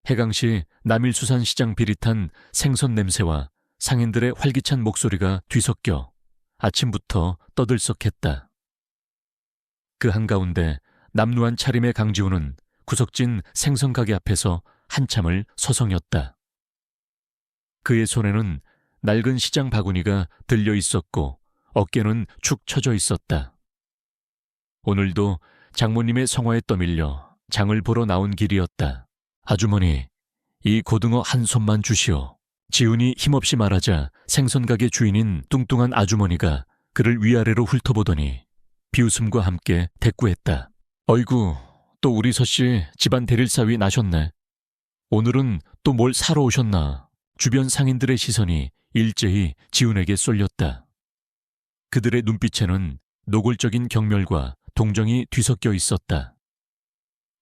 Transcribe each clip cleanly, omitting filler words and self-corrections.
해강시 남일수산시장 비릿한 생선 냄새와 상인들의 활기찬 목소리가 뒤섞여 아침부터 떠들썩했다. 그 한가운데 남루한 차림의 강지훈은 구석진 생선가게 앞에서 한참을 서성였다. 그의 손에는 낡은 시장 바구니가 들려 있었고 어깨는 축 처져 있었다. 오늘도 장모님의 성화에 떠밀려 장을 보러 나온 길이었다. 아주머니, 이 고등어 한 손만 주시오. 지훈이 힘없이 말하자 생선가게 주인인 뚱뚱한 아주머니가 그를 위아래로 훑어보더니 비웃음과 함께 대꾸했다. 어이구, 또 우리 서씨 집안 대릴사위 나셨네. 오늘은 또 뭘 사러 오셨나. 주변 상인들의 시선이 일제히 지훈에게 쏠렸다. 그들의 눈빛에는 노골적인 경멸과 동정이 뒤섞여 있었다.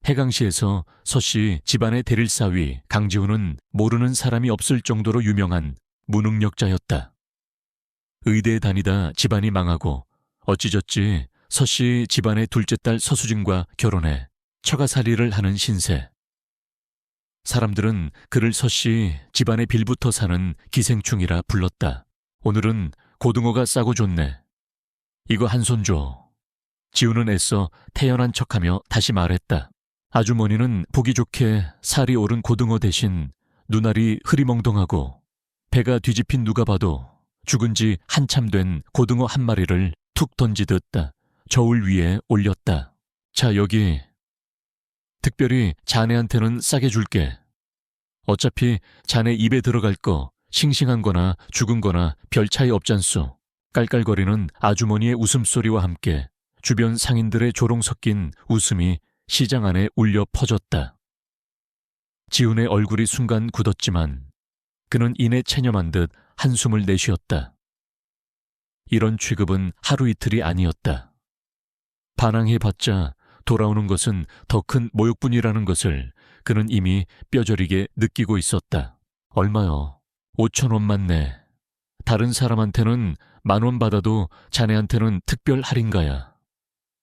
해강시에서 서씨 집안의 대릴사위 강지훈은 모르는 사람이 없을 정도로 유명한 무능력자였다. 의대에 다니다 집안이 망하고 어찌저찌 서씨 집안의 둘째 딸 서수진과 결혼해 처가살이를 하는 신세. 사람들은 그를 서씨 집안의 빌부터 사는 기생충이라 불렀다. 오늘은 고등어가 싸고 좋네. 이거 한 손 줘. 지훈은 애써 태연한 척하며 다시 말했다. 아주머니는 보기 좋게 살이 오른 고등어 대신 눈알이 흐리멍덩하고 배가 뒤집힌 누가 봐도 죽은 지 한참 된 고등어 한 마리를 툭 던지듯 저울 위에 올렸다. 자, 여기. 특별히 자네한테는 싸게 줄게. 어차피 자네 입에 들어갈 거 싱싱한 거나 죽은 거나 별 차이 없잖소. 깔깔거리는 아주머니의 웃음소리와 함께 주변 상인들의 조롱 섞인 웃음이 시장 안에 울려 퍼졌다. 지훈의 얼굴이 순간 굳었지만 그는 이내 체념한 듯 한숨을 내쉬었다. 이런 취급은 하루 이틀이 아니었다. 반항해봤자 돌아오는 것은 더 큰 모욕뿐이라는 것을 그는 이미 뼈저리게 느끼고 있었다. 얼마요? 5,000원만 내. 다른 사람한테는 10,000원 받아도 자네한테는 특별 할인가야.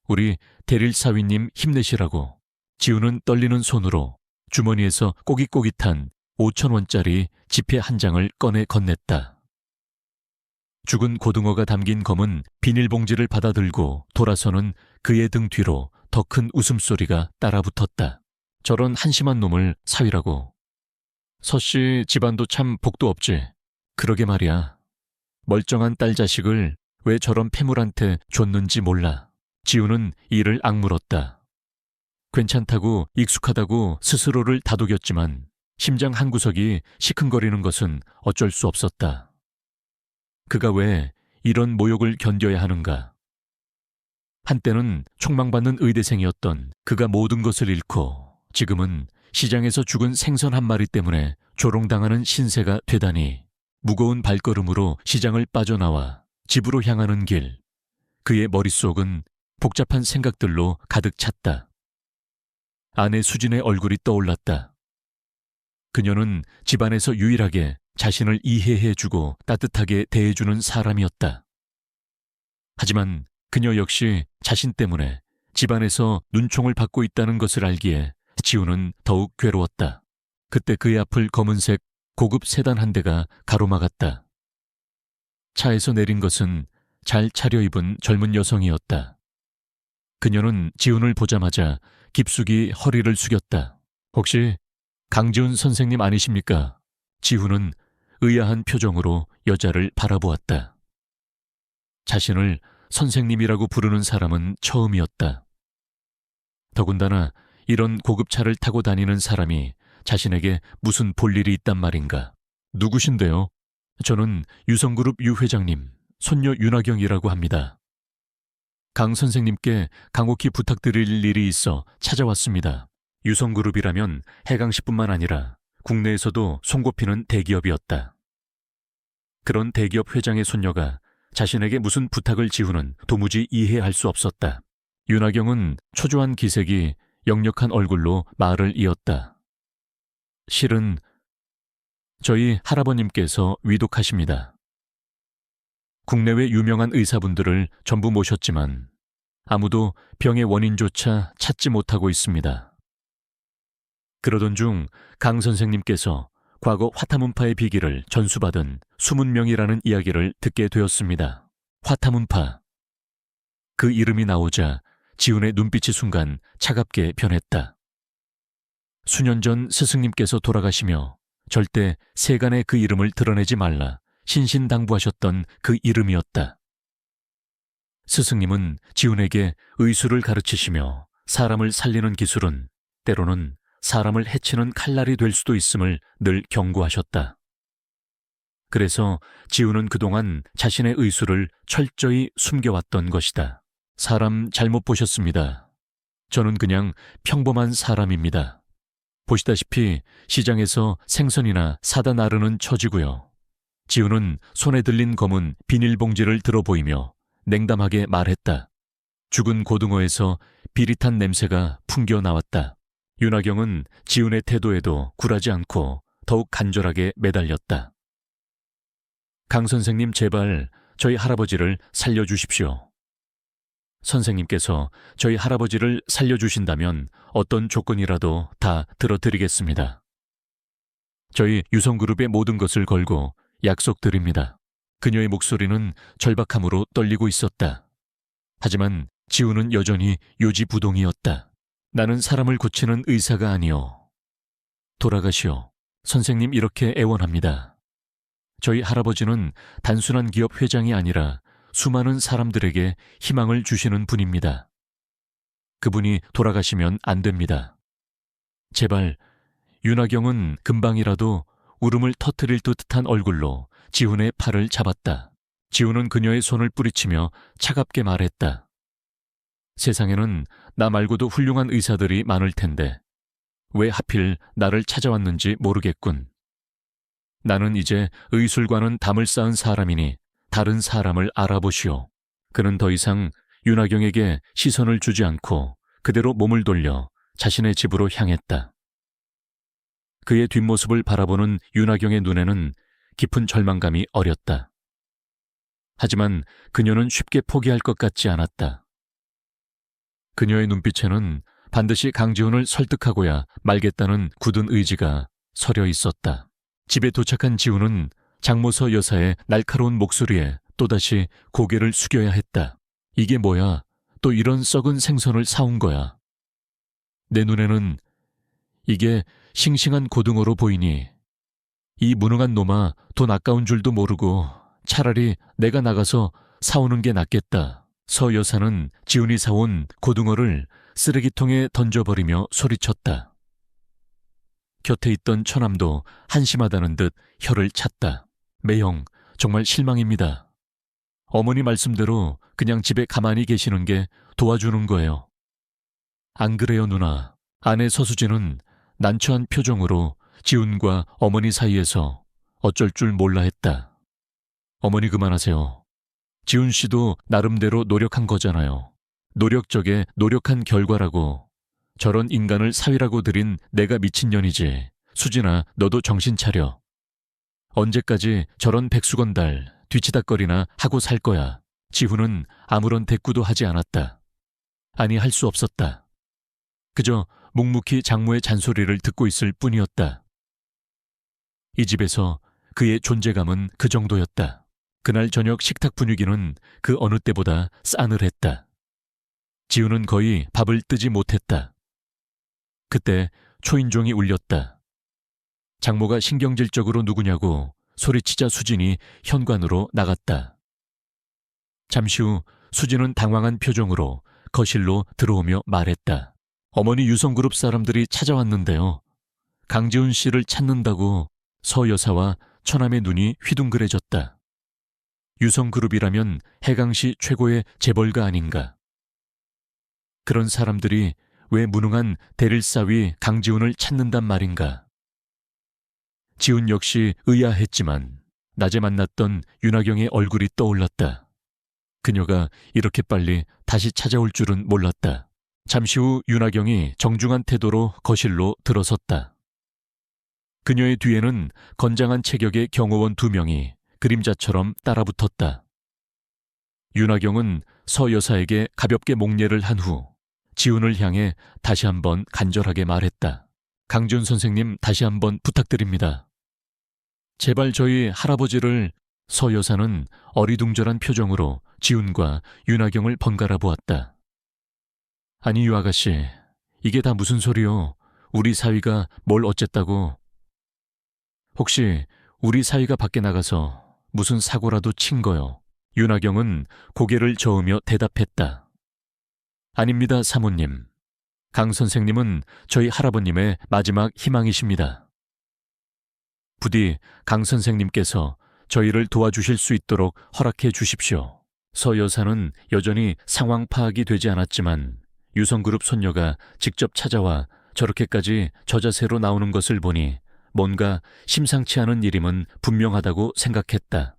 우리 대릴사위님 힘내시라고. 지훈은 떨리는 손으로 주머니에서 꼬깃꼬깃한 5,000원짜리 지폐 한 장을 꺼내 건넸다. 죽은 고등어가 담긴 검은 비닐봉지를 받아들고 돌아서는 그의 등 뒤로 더 큰 웃음소리가 따라붙었다. 저런 한심한 놈을 사위라고. 서씨 집안도 참 복도 없지. 그러게 말이야. 멀쩡한 딸 자식을 왜 저런 패물한테 줬는지 몰라. 지훈은 이를 악물었다. 괜찮다고 익숙하다고 스스로를 다독였지만 심장 한구석이 시큰거리는 것은 어쩔 수 없었다. 그가 왜 이런 모욕을 견뎌야 하는가? 한때는 촉망받는 의대생이었던 그가 모든 것을 잃고 지금은 시장에서 죽은 생선 한 마리 때문에 조롱당하는 신세가 되다니. 무거운 발걸음으로 시장을 빠져나와 집으로 향하는 길, 그의 머릿속은 복잡한 생각들로 가득 찼다. 아내 수진의 얼굴이 떠올랐다. 그녀는 집안에서 유일하게 자신을 이해해주고 따뜻하게 대해주는 사람이었다. 하지만 그녀 역시 자신 때문에 집안에서 눈총을 받고 있다는 것을 알기에 지훈은 더욱 괴로웠다. 그때 그의 앞을 검은색 고급 세단 한 대가 가로막았다. 차에서 내린 것은 잘 차려입은 젊은 여성이었다. 그녀는 지훈을 보자마자 깊숙이 허리를 숙였다. 혹시 강지훈 선생님 아니십니까? 지훈은 의아한 표정으로 여자를 바라보았다. 자신을 선생님이라고 부르는 사람은 처음이었다. 더군다나 이런 고급차를 타고 다니는 사람이 자신에게 무슨 볼일이 있단 말인가. 누구신데요? 저는 유성그룹 유 회장님, 손녀 윤아경이라고 합니다. 강 선생님께 강옥히 부탁드릴 일이 있어 찾아왔습니다. 유성그룹이라면 해강시뿐만 아니라 국내에서도 손꼽히는 대기업이었다. 그런 대기업 회장의 손녀가 자신에게 무슨 부탁을 지우는 도무지 이해할 수 없었다. 윤아경은 초조한 기색이 역력한 얼굴로 말을 이었다. 실은 저희 할아버님께서 위독하십니다. 국내외 유명한 의사분들을 전부 모셨지만 아무도 병의 원인조차 찾지 못하고 있습니다. 그러던 중 강 선생님께서 과거 화타문파의 비기를 전수받은 숨은 명이라는 이야기를 듣게 되었습니다. 화타문파. 그 이름이 나오자 지훈의 눈빛이 순간 차갑게 변했다. 수년 전 스승님께서 돌아가시며 절대 세간에 그 이름을 드러내지 말라 신신당부하셨던 그 이름이었다. 스승님은 지훈에게 의술을 가르치시며 사람을 살리는 기술은 때로는 사람을 해치는 칼날이 될 수도 있음을 늘 경고하셨다. 그래서 지훈은 그동안 자신의 의술을 철저히 숨겨왔던 것이다. 사람 잘못 보셨습니다. 저는 그냥 평범한 사람입니다. 보시다시피 시장에서 생선이나 사다 나르는 처지고요. 지훈은 손에 들린 검은 비닐봉지를 들어 보이며 냉담하게 말했다. 죽은 고등어에서 비릿한 냄새가 풍겨 나왔다. 윤하경은 지훈의 태도에도 굴하지 않고 더욱 간절하게 매달렸다. 강 선생님, 제발 저희 할아버지를 살려주십시오. 선생님께서 저희 할아버지를 살려주신다면 어떤 조건이라도 다 들어드리겠습니다. 저희 유성그룹의 모든 것을 걸고 약속드립니다. 그녀의 목소리는 절박함으로 떨리고 있었다. 하지만 지훈은 여전히 요지부동이었다. 나는 사람을 고치는 의사가 아니오. 돌아가시오. 선생님, 이렇게 애원합니다. 저희 할아버지는 단순한 기업 회장이 아니라 수많은 사람들에게 희망을 주시는 분입니다. 그분이 돌아가시면 안 됩니다. 제발. 윤하경은 금방이라도 울음을 터뜨릴 듯한 얼굴로 지훈의 팔을 잡았다. 지훈은 그녀의 손을 뿌리치며 차갑게 말했다. 세상에는 나 말고도 훌륭한 의사들이 많을 텐데 왜 하필 나를 찾아왔는지 모르겠군. 나는 이제 의술과는 담을 쌓은 사람이니 다른 사람을 알아보시오. 그는 더 이상 윤하경에게 시선을 주지 않고 그대로 몸을 돌려 자신의 집으로 향했다. 그의 뒷모습을 바라보는 윤하경의 눈에는 깊은 절망감이 어렸다. 하지만 그녀는 쉽게 포기할 것 같지 않았다. 그녀의 눈빛에는 반드시 강지훈을 설득하고야 말겠다는 굳은 의지가 서려 있었다. 집에 도착한 지훈은 장모서 여사의 날카로운 목소리에 또다시 고개를 숙여야 했다. 이게 뭐야? 또 이런 썩은 생선을 사온 거야. 내 눈에는 이게 싱싱한 고등어로 보이니 이 무능한 놈아, 돈 아까운 줄도 모르고 차라리 내가 나가서 사오는 게 낫겠다. 서 여사는 지훈이 사온 고등어를 쓰레기통에 던져버리며 소리쳤다. 곁에 있던 처남도 한심하다는 듯 혀를 찼다. 매형, 정말 실망입니다. 어머니 말씀대로 그냥 집에 가만히 계시는 게 도와주는 거예요. 안 그래요, 누나? 아내 서수진은 난처한 표정으로 지훈과 어머니 사이에서 어쩔 줄 몰라 했다. 어머니 그만하세요. 지훈 씨도 나름대로 노력한 거잖아요. 노력적에 노력한 결과라고. 저런 인간을 사위라고 들인 내가 미친년이지. 수진아, 너도 정신 차려. 언제까지 저런 백수건달 뒤치다거리나 하고 살 거야. 지훈은 아무런 대꾸도 하지 않았다. 아니, 할 수 없었다. 그저 묵묵히 장모의 잔소리를 듣고 있을 뿐이었다. 이 집에서 그의 존재감은 그 정도였다. 그날 저녁 식탁 분위기는 그 어느 때보다 싸늘했다. 지훈은 거의 밥을 뜨지 못했다. 그때 초인종이 울렸다. 장모가 신경질적으로 누구냐고 소리치자 수진이 현관으로 나갔다. 잠시 후 수진은 당황한 표정으로 거실로 들어오며 말했다. 어머니, 유성그룹 사람들이 찾아왔는데요. 강지훈 씨를 찾는다고. 서 여사와 처남의 눈이 휘둥그레졌다. 유성그룹이라면 해강시 최고의 재벌가 아닌가. 그런 사람들이 왜 무능한 대릴사위 강지훈을 찾는단 말인가. 지훈 역시 의아했지만 낮에 만났던 윤하경의 얼굴이 떠올랐다. 그녀가 이렇게 빨리 다시 찾아올 줄은 몰랐다. 잠시 후 윤하경이 정중한 태도로 거실로 들어섰다. 그녀의 뒤에는 건장한 체격의 경호원 2명이 그림자처럼 따라붙었다. 윤하경은 서 여사에게 가볍게 목례를 한 후 지훈을 향해 다시 한번 간절하게 말했다. 강지훈 선생님 다시 한번 부탁드립니다. 제발 저희 할아버지를. 서 여사는 어리둥절한 표정으로 지훈과 윤하경을 번갈아 보았다. 아니 유 아가씨, 이게 다 무슨 소리요? 우리 사위가 뭘 어쨌다고? 혹시 우리 사위가 밖에 나가서 무슨 사고라도 친 거요? 윤하경은 고개를 저으며 대답했다. 아닙니다, 사모님. 강 선생님은 저희 할아버님의 마지막 희망이십니다. 부디 강 선생님께서 저희를 도와주실 수 있도록 허락해 주십시오. 서 여사는 여전히 상황 파악이 되지 않았지만 유성그룹 손녀가 직접 찾아와 저렇게까지 저자세로 나오는 것을 보니 뭔가 심상치 않은 일임은 분명하다고 생각했다.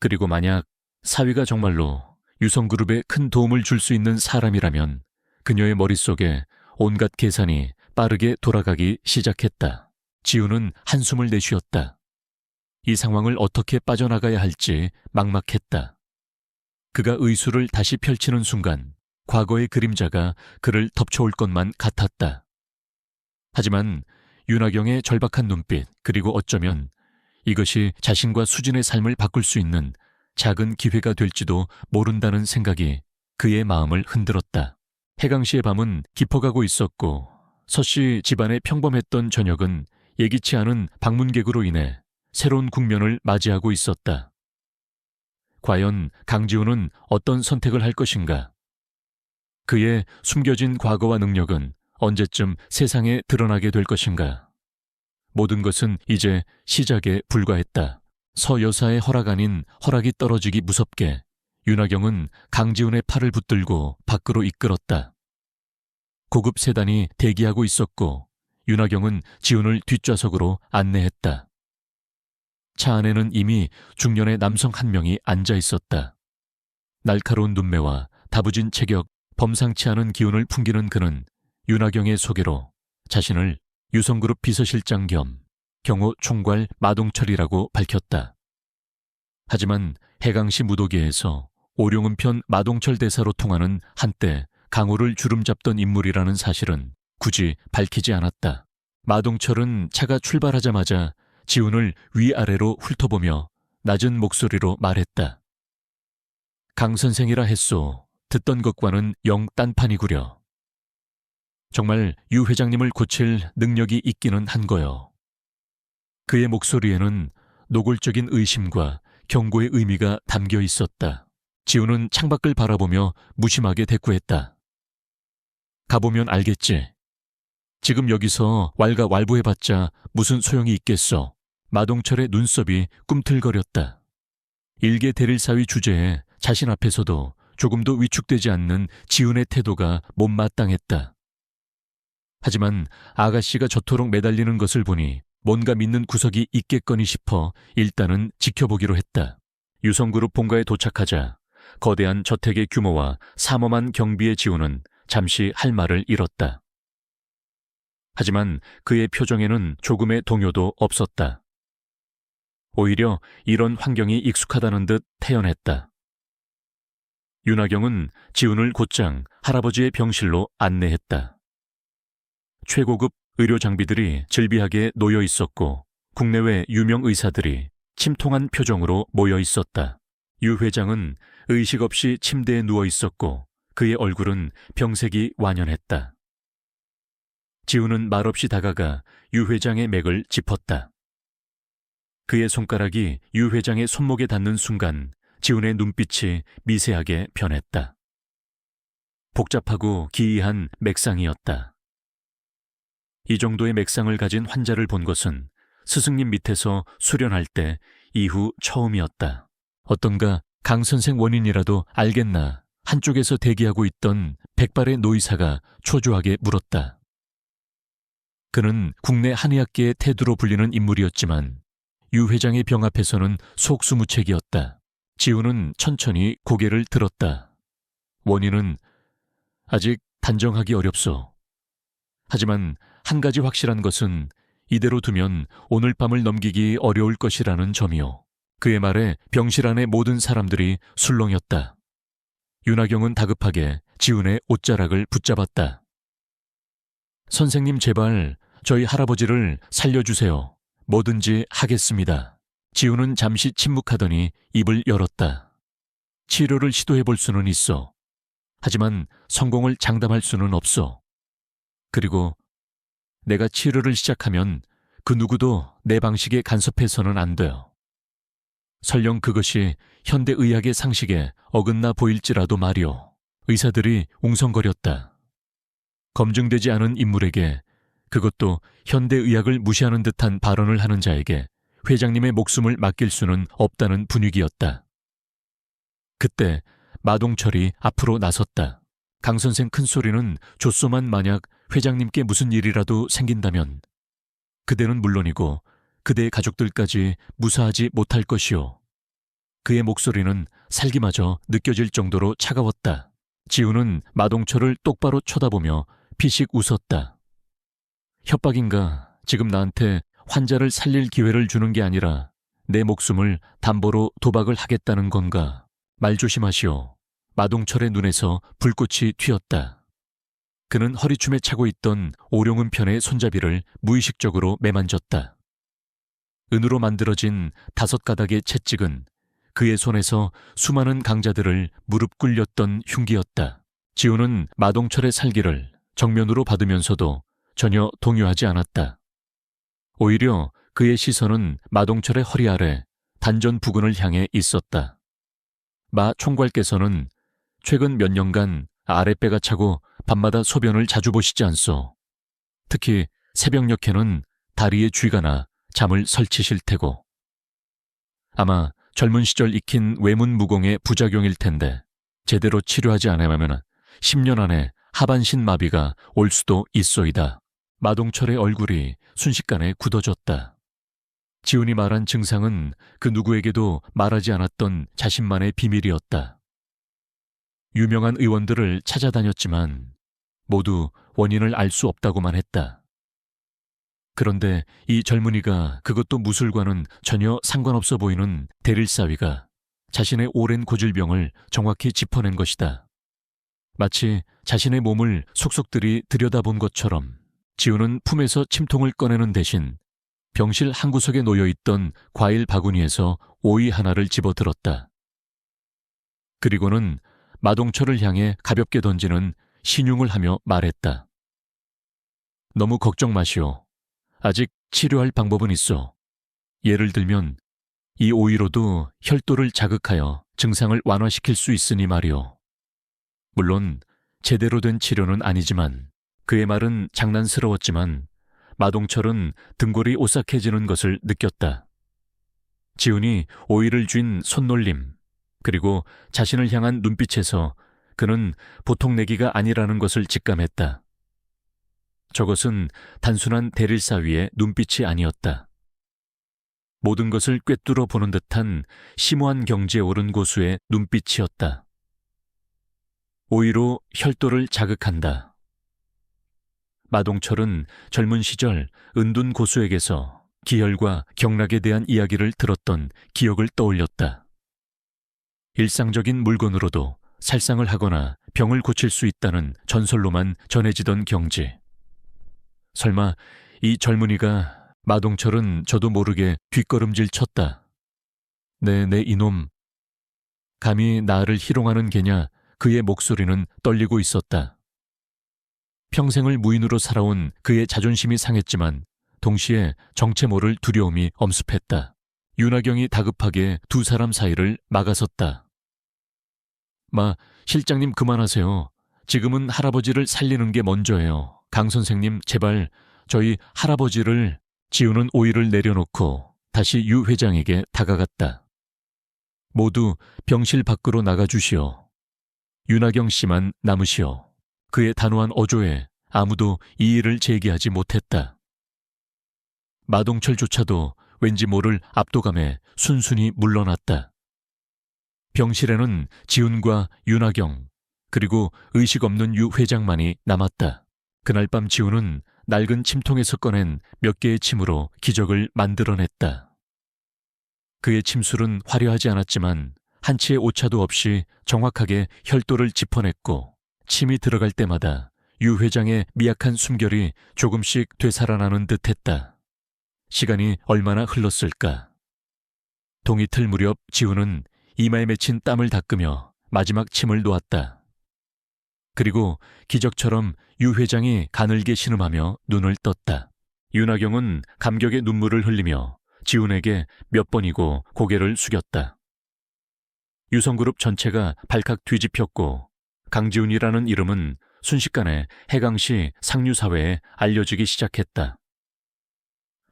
그리고 만약 사위가 정말로 유성그룹에 큰 도움을 줄 수 있는 사람이라면 그녀의 머릿속에 온갖 계산이 빠르게 돌아가기 시작했다. 지우는 한숨을 내쉬었다. 이 상황을 어떻게 빠져나가야 할지 막막했다. 그가 의수를 다시 펼치는 순간 과거의 그림자가 그를 덮쳐올 것만 같았다. 하지만 윤하경의 절박한 눈빛, 그리고 어쩌면 이것이 자신과 수진의 삶을 바꿀 수 있는 작은 기회가 될지도 모른다는 생각이 그의 마음을 흔들었다. 해강시의 밤은 깊어가고 있었고 서씨 집안의 평범했던 저녁은 예기치 않은 방문객으로 인해 새로운 국면을 맞이하고 있었다. 과연 강지훈은 어떤 선택을 할 것인가? 그의 숨겨진 과거와 능력은 언제쯤 세상에 드러나게 될 것인가? 모든 것은 이제 시작에 불과했다. 서 여사의 허락 아닌 허락이 떨어지기 무섭게 윤하경은 강지훈의 팔을 붙들고 밖으로 이끌었다. 고급 세단이 대기하고 있었고 윤하경은 지훈을 뒷좌석으로 안내했다. 차 안에는 이미 중년의 남성 한 명이 앉아 있었다. 날카로운 눈매와 다부진 체격, 범상치 않은 기운을 풍기는 그는 윤하경의 소개로 자신을 유성그룹 비서실장 겸 경호 총괄 마동철이라고 밝혔다. 하지만 해강시 무도계에서 오룡은편 마동철 대사로 통하는 한때 강호를 주름잡던 인물이라는 사실은 굳이 밝히지 않았다. 마동철은 차가 출발하자마자 지훈을 위아래로 훑어보며 낮은 목소리로 말했다. 강 선생이라 했소. 듣던 것과는 영 딴판이구려. 정말 유 회장님을 고칠 능력이 있기는 한 거요. 그의 목소리에는 노골적인 의심과 경고의 의미가 담겨 있었다. 지훈은 창밖을 바라보며 무심하게 대꾸했다. 가보면 알겠지. 지금 여기서 왈가왈부해봤자 무슨 소용이 있겠어. 마동철의 눈썹이 꿈틀거렸다. 일개 대릴사위 주제에 자신 앞에서도 조금도 위축되지 않는 지훈의 태도가 못마땅했다. 하지만 아가씨가 저토록 매달리는 것을 보니 뭔가 믿는 구석이 있겠거니 싶어 일단은 지켜보기로 했다. 유성그룹 본가에 도착하자 거대한 저택의 규모와 삼엄한 경비의 지훈은 잠시 할 말을 잃었다. 하지만 그의 표정에는 조금의 동요도 없었다. 오히려 이런 환경이 익숙하다는 듯 태연했다. 윤하경은 지훈을 곧장 할아버지의 병실로 안내했다. 최고급 의료 장비들이 즐비하게 놓여 있었고 국내외 유명 의사들이 침통한 표정으로 모여 있었다. 유 회장은 의식 없이 침대에 누워 있었고 그의 얼굴은 병색이 완연했다. 지훈은 말없이 다가가 유 회장의 맥을 짚었다. 그의 손가락이 유 회장의 손목에 닿는 순간 지훈의 눈빛이 미세하게 변했다. 복잡하고 기이한 맥상이었다. 이 정도의 맥상을 가진 환자를 본 것은 스승님 밑에서 수련할 때 이후 처음이었다. 어떤가 강 선생 원인이라도 알겠나 한쪽에서 대기하고 있던 백발의 노의사가 초조하게 물었다. 그는 국내 한의학계의 태두로 불리는 인물이었지만 유 회장의 병 앞에서는 속수무책이었다. 지훈은 천천히 고개를 들었다. 원인은 아직 단정하기 어렵소. 하지만 한 가지 확실한 것은 이대로 두면 오늘 밤을 넘기기 어려울 것이라는 점이요. 그의 말에 병실 안의 모든 사람들이 술렁였다. 윤하경은 다급하게 지훈의 옷자락을 붙잡았다. 선생님 제발 저희 할아버지를 살려주세요. 뭐든지 하겠습니다. 지우는 잠시 침묵하더니 입을 열었다. 치료를 시도해 볼 수는 있어. 하지만 성공을 장담할 수는 없어. 그리고 내가 치료를 시작하면 그 누구도 내 방식에 간섭해서는 안 돼요. 설령 그것이 현대의학의 상식에 어긋나 보일지라도 말이오. 의사들이 웅성거렸다. 검증되지 않은 인물에게, 그것도 현대의학을 무시하는 듯한 발언을 하는 자에게 회장님의 목숨을 맡길 수는 없다는 분위기였다. 그때 마동철이 앞으로 나섰다. 강 선생 큰 소리는 줬소만 만약 회장님께 무슨 일이라도 생긴다면 그대는 물론이고 그대의 가족들까지 무사하지 못할 것이오. 그의 목소리는 살기마저 느껴질 정도로 차가웠다. 지우는 마동철을 똑바로 쳐다보며 피식 웃었다. 협박인가? 지금 나한테 환자를 살릴 기회를 주는 게 아니라 내 목숨을 담보로 도박을 하겠다는 건가? 말 조심하시오. 마동철의 눈에서 불꽃이 튀었다. 그는 허리춤에 차고 있던 오룡은 편의 손잡이를 무의식적으로 매만졌다. 은으로 만들어진 5가닥의 채찍은 그의 손에서 수많은 강자들을 무릎 꿇렸던 흉기였다. 지우는 마동철의 살기를 정면으로 받으면서도 전혀 동요하지 않았다. 오히려 그의 시선은 마동철의 허리 아래 단전 부근을 향해 있었다. 마 총괄께서는 최근 몇 년간 아랫배가 차고 밤마다 소변을 자주 보시지 않소. 특히 새벽녘에는 다리에 쥐가 나 잠을 설치실 테고. 아마 젊은 시절 익힌 외문무공의 부작용일 텐데 제대로 치료하지 않으면 10년 안에 하반신 마비가 올 수도 있소이다. 마동철의 얼굴이 순식간에 굳어졌다. 지훈이 말한 증상은 그 누구에게도 말하지 않았던 자신만의 비밀이었다. 유명한 의원들을 찾아다녔지만 모두 원인을 알 수 없다고만 했다. 그런데 이 젊은이가 그것도 무술과는 전혀 상관없어 보이는 대릴사위가 자신의 오랜 고질병을 정확히 짚어낸 것이다. 마치 자신의 몸을 속속들이 들여다본 것처럼 지우는 품에서 침통을 꺼내는 대신 병실 한 구석에 놓여있던 과일 바구니에서 오이 하나를 집어들었다. 그리고는 마동철을 향해 가볍게 던지는 신용을 하며 말했다. 너무 걱정 마시오. 아직 치료할 방법은 있어. 예를 들면 이 오이로도 혈도를 자극하여 증상을 완화시킬 수 있으니 말이오. 물론 제대로 된 치료는 아니지만 그의 말은 장난스러웠지만 마동철은 등골이 오싹해지는 것을 느꼈다. 지훈이 오이를 쥔 손놀림, 그리고 자신을 향한 눈빛에서 그는 보통 내기가 아니라는 것을 직감했다. 저것은 단순한 대릴사위의 눈빛이 아니었다. 모든 것을 꿰뚫어 보는 듯한 심오한 경지에 오른 고수의 눈빛이었다. 오이로 혈도를 자극한다. 마동철은 젊은 시절 은둔 고수에게서 기혈과 경락에 대한 이야기를 들었던 기억을 떠올렸다. 일상적인 물건으로도 살상을 하거나 병을 고칠 수 있다는 전설로만 전해지던 경지. 설마 이 젊은이가 마동철은 저도 모르게 뒷걸음질 쳤다. 내 이놈. 감히 나를 희롱하는 게냐. 그의 목소리는 떨리고 있었다. 평생을 무인으로 살아온 그의 자존심이 상했지만 동시에 정체 모를 두려움이 엄습했다. 윤하경이 다급하게 두 사람 사이를 막아섰다. 실장님 그만하세요. 지금은 할아버지를 살리는 게 먼저예요. 강 선생님 제발 저희 할아버지를. 지우는 오이를 내려놓고 다시 유 회장에게 다가갔다. 모두 병실 밖으로 나가주시오. 윤하경 씨만 남으시오. 그의 단호한 어조에 아무도 이의를 제기하지 못했다. 마동철조차도 왠지 모를 압도감에 순순히 물러났다. 병실에는 지훈과 윤하경 그리고 의식 없는 유 회장만이 남았다. 그날 밤 지훈은 낡은 침통에서 꺼낸 몇 개의 침으로 기적을 만들어냈다. 그의 침술은 화려하지 않았지만 한치의 오차도 없이 정확하게 혈도를 짚어냈고 침이 들어갈 때마다 유 회장의 미약한 숨결이 조금씩 되살아나는 듯했다. 시간이 얼마나 흘렀을까. 동이틀 무렵 지우는 이마에 맺힌 땀을 닦으며 마지막 침을 놓았다. 그리고 기적처럼 유 회장이 가늘게 신음하며 눈을 떴다. 윤하경은 감격의 눈물을 흘리며 지훈에게 몇 번이고 고개를 숙였다. 유성그룹 전체가 발칵 뒤집혔고 강지훈이라는 이름은 순식간에 해강시 상류사회에 알려지기 시작했다.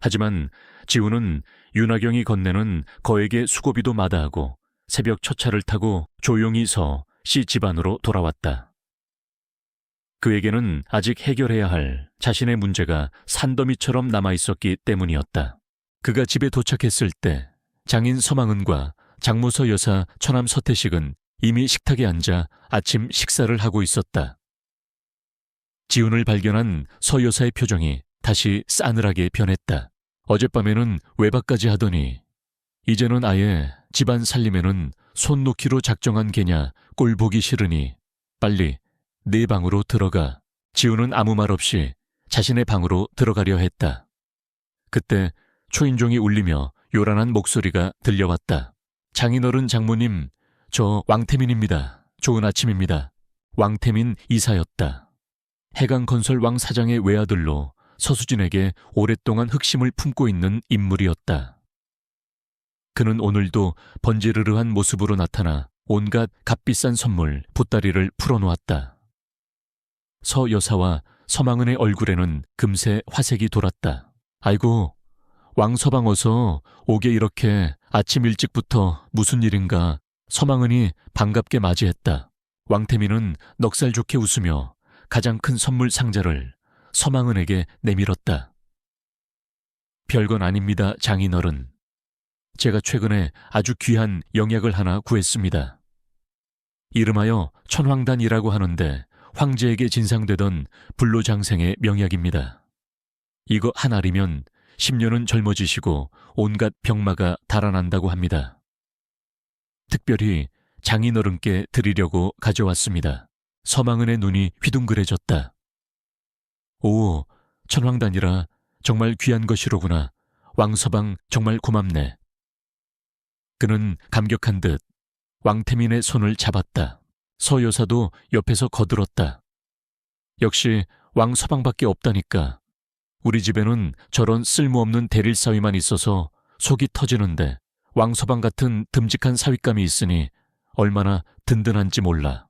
하지만 지훈은 윤하경이 건네는 거액의 수고비도 마다하고 새벽 첫 차를 타고 조용히 서 씨 집안으로 돌아왔다. 그에게는 아직 해결해야 할 자신의 문제가 산더미처럼 남아있었기 때문이었다. 그가 집에 도착했을 때 장인 서망은과 장모서 여사 처남 서태식은 이미 식탁에 앉아 아침 식사를 하고 있었다. 지훈을 발견한 서 여사의 표정이 다시 싸늘하게 변했다. 어젯밤에는 외박까지 하더니 이제는 아예 집안 살림에는 손 놓기로 작정한 게냐 꼴 보기 싫으니 빨리 네 방으로 들어가. 지훈은 아무 말 없이 자신의 방으로 들어가려 했다. 그때 초인종이 울리며 요란한 목소리가 들려왔다. 장인어른 장모님, 저 왕태민입니다. 좋은 아침입니다. 왕태민 이사였다. 해강건설 왕 사장의 외아들로 서수진에게 오랫동안 흑심을 품고 있는 인물이었다. 그는 오늘도 번지르르한 모습으로 나타나 온갖 값비싼 선물, 보따리를 풀어놓았다. 서 여사와 서망은의 얼굴에는 금세 화색이 돌았다. 아이고, 왕서방 어서 오게 이렇게 아침 일찍부터 무슨 일인가. 서망은이 반갑게 맞이했다. 왕태민은 넉살 좋게 웃으며 가장 큰 선물 상자를 서망은에게 내밀었다. 별건 아닙니다, 장인어른. 제가 최근에 아주 귀한 영약을 하나 구했습니다. 이름하여 천황단이라고 하는데 황제에게 진상되던 불로장생의 명약입니다. 이거 한 알이면 10년은 젊어지시고 온갖 병마가 달아난다고 합니다. 특별히 장인어른께 드리려고 가져왔습니다. 서망은의 눈이 휘둥그레졌다. 오, 천황단이라 정말 귀한 것이로구나. 왕서방 정말 고맙네. 그는 감격한 듯 왕태민의 손을 잡았다. 서 여사도 옆에서 거들었다. 역시 왕서방밖에 없다니까. 우리 집에는 저런 쓸모없는 대릴 사위만 있어서 속이 터지는데 왕서방 같은 듬직한 사윗감이 있으니 얼마나 든든한지 몰라.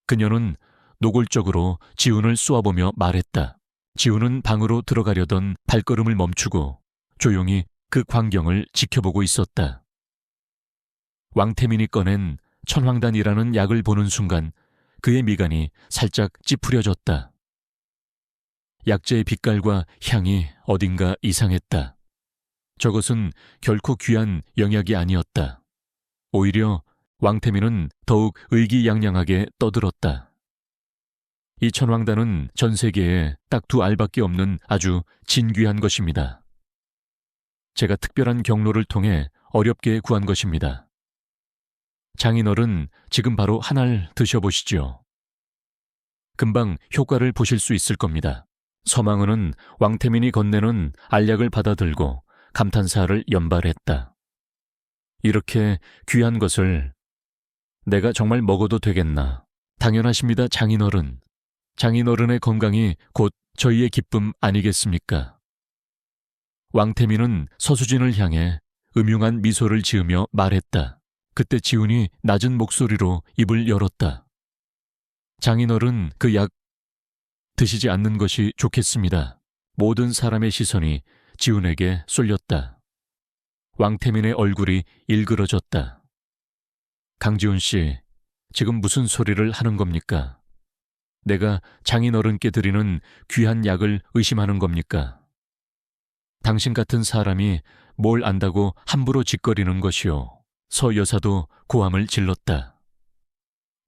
그녀는 노골적으로 지훈을 쏘아보며 말했다. 지훈은 방으로 들어가려던 발걸음을 멈추고 조용히 그 광경을 지켜보고 있었다. 왕태민이 꺼낸 천황단이라는 약을 보는 순간 그의 미간이 살짝 찌푸려졌다. 약재의 빛깔과 향이 어딘가 이상했다. 저것은 결코 귀한 영약이 아니었다. 오히려 왕태민은 더욱 의기양양하게 떠들었다. 이 천황단은 전 세계에 딱 2알밖에 없는 아주 진귀한 것입니다. 제가 특별한 경로를 통해 어렵게 구한 것입니다. 장인어른 지금 바로 한 알 드셔보시죠. 금방 효과를 보실 수 있을 겁니다. 서망은은 왕태민이 건네는 알약을 받아들고 감탄사를 연발했다. 이렇게 귀한 것을 내가 정말 먹어도 되겠나. 당연하십니다, 장인어른. 장인어른의 건강이 곧 저희의 기쁨 아니겠습니까? 왕태민은 서수진을 향해 음흉한 미소를 지으며 말했다. 그때 지훈이 낮은 목소리로 입을 열었다. 장인어른 그 약 드시지 않는 것이 좋겠습니다. 모든 사람의 시선이 지훈에게 쏠렸다. 왕태민의 얼굴이 일그러졌다. 강지훈 씨, 지금 무슨 소리를 하는 겁니까? 내가 장인어른께 드리는 귀한 약을 의심하는 겁니까? 당신 같은 사람이 뭘 안다고 함부로 짓거리는 것이오. 서 여사도 고함을 질렀다.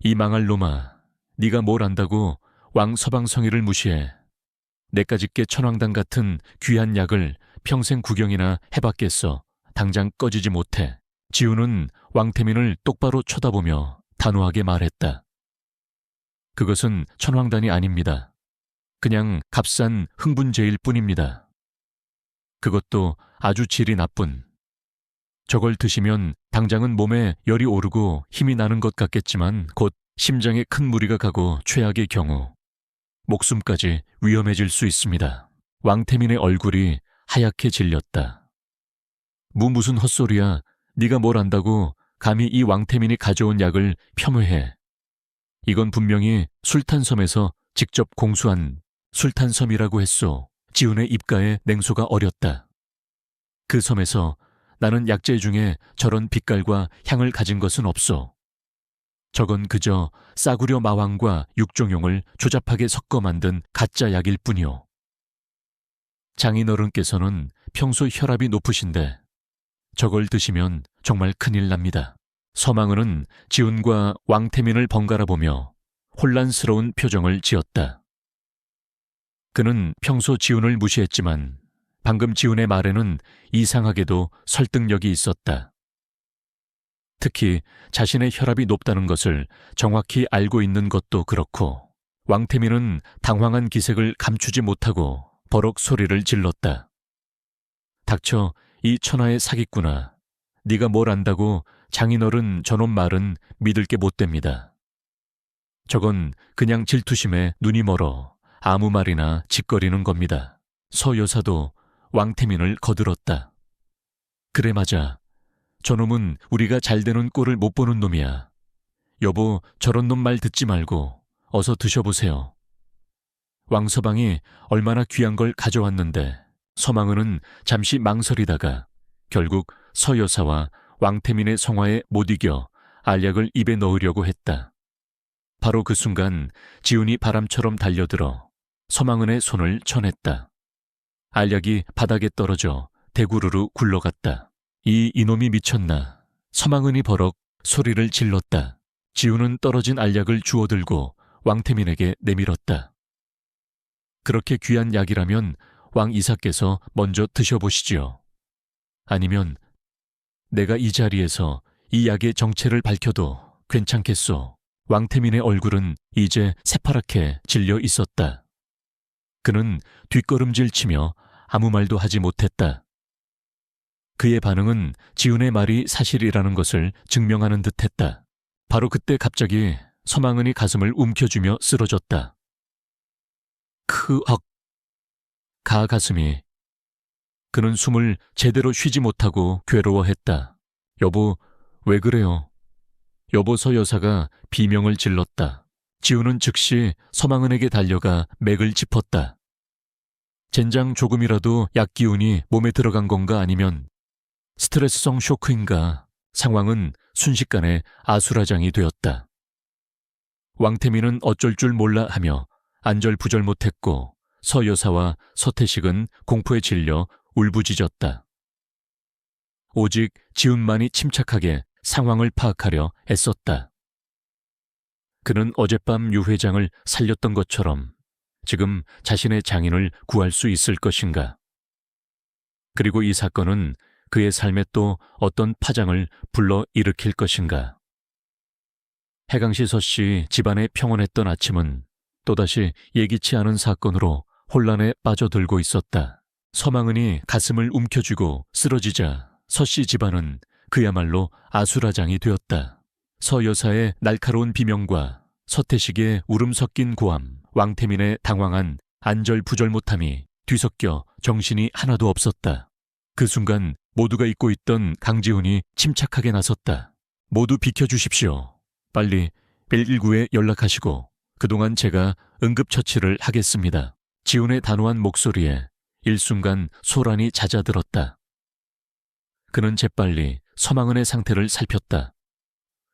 이 망할 놈아, 네가 뭘 안다고 왕 서방성의를 무시해. 내까짓게 천황단 같은 귀한 약을 평생 구경이나 해봤겠어. 당장 꺼지지 못해. 지훈은 왕태민을 똑바로 쳐다보며 단호하게 말했다. 그것은 천황단이 아닙니다. 그냥 값싼 흥분제일 뿐입니다. 그것도 아주 질이 나쁜. 저걸 드시면 당장은 몸에 열이 오르고 힘이 나는 것 같겠지만 곧 심장에 큰 무리가 가고 최악의 경우 목숨까지 위험해질 수 있습니다. 왕태민의 얼굴이 하얗게 질렸다. 무슨 헛소리야. 네가 뭘 안다고 감히 이 왕태민이 가져온 약을 폄훼해. 이건 분명히 술탄섬에서 직접 공수한 술탄섬이라고 했소. 지훈의 입가에 냉소가 어렸다. 그 섬에서 나는 약재 중에 저런 빛깔과 향을 가진 것은 없소. 저건 그저 싸구려 마왕과 육종용을 조잡하게 섞어 만든 가짜 약일 뿐이오. 장인어른께서는 평소 혈압이 높으신데 저걸 드시면 정말 큰일 납니다. 서망은은 지훈과 왕태민을 번갈아 보며 혼란스러운 표정을 지었다. 그는 평소 지훈을 무시했지만 방금 지훈의 말에는 이상하게도 설득력이 있었다. 특히 자신의 혈압이 높다는 것을 정확히 알고 있는 것도 그렇고 왕태민은 당황한 기색을 감추지 못하고 버럭 소리를 질렀다. 닥쳐, 이 천하의 사기꾼아. 네가 뭘 안다고 장인어른 저놈 말은 믿을 게 못 됩니다. 저건 그냥 질투심에 눈이 멀어 아무 말이나 짓거리는 겁니다. 서 여사도 왕태민을 거들었다. 그래 맞아. 저놈은 우리가 잘 되는 꼴을 못 보는 놈이야. 여보, 저런 놈 말 듣지 말고 어서 드셔보세요. 왕서방이 얼마나 귀한 걸 가져왔는데 서망은은 잠시 망설이다가 결국 서 여사와 왕태민의 성화에 못 이겨 알약을 입에 넣으려고 했다. 바로 그 순간 지훈이 바람처럼 달려들어 서망은의 손을 쳐냈다. 알약이 바닥에 떨어져 대구르르 굴러갔다. 이놈이 미쳤나. 서망은이 버럭 소리를 질렀다. 지훈은 떨어진 알약을 주워들고 왕태민에게 내밀었다. 그렇게 귀한 약이라면 왕 이사께서 먼저 드셔보시지요. 아니면 내가 이 자리에서 이 약의 정체를 밝혀도 괜찮겠소. 왕태민의 얼굴은 이제 새파랗게 질려 있었다. 그는 뒷걸음질 치며 아무 말도 하지 못했다. 그의 반응은 지훈의 말이 사실이라는 것을 증명하는 듯했다. 바로 그때 갑자기 서망은이 가슴을 움켜쥐며 쓰러졌다. 크악! 가슴이. 그는 숨을 제대로 쉬지 못하고 괴로워했다. 여보, 왜 그래요? 여보 서 여사가 비명을 질렀다. 지훈은 즉시 서망은에게 달려가 맥을 짚었다. 젠장 조금이라도 약 기운이 몸에 들어간 건가 아니면 스트레스성 쇼크인가. 상황은 순식간에 아수라장이 되었다. 왕태민은 어쩔 줄 몰라 하며 안절부절 못했고 서 여사와 서태식은 공포에 질려 울부짖었다. 오직 지훈만이 침착하게 상황을 파악하려 애썼다. 그는 어젯밤 유 회장을 살렸던 것처럼 지금 자신의 장인을 구할 수 있을 것인가. 그리고 이 사건은 그의 삶에 또 어떤 파장을 불러 일으킬 것인가. 해강시 서씨 집안의 평온했던 아침은 또다시 예기치 않은 사건으로 혼란에 빠져들고 있었다. 서망은이 가슴을 움켜쥐고 쓰러지자 서씨 집안은 그야말로 아수라장이 되었다. 서 여사의 날카로운 비명과 서태식의 울음 섞인 고함, 왕태민의 당황한 안절부절 못함이 뒤섞여 정신이 하나도 없었다. 그 순간 모두가 잊고 있던 강지훈이 침착하게 나섰다. 모두 비켜주십시오. 빨리 119에 연락하시고 그동안 제가 응급처치를 하겠습니다. 지훈의 단호한 목소리에 일순간 소란이 잦아들었다. 그는 재빨리 서망은의 상태를 살폈다.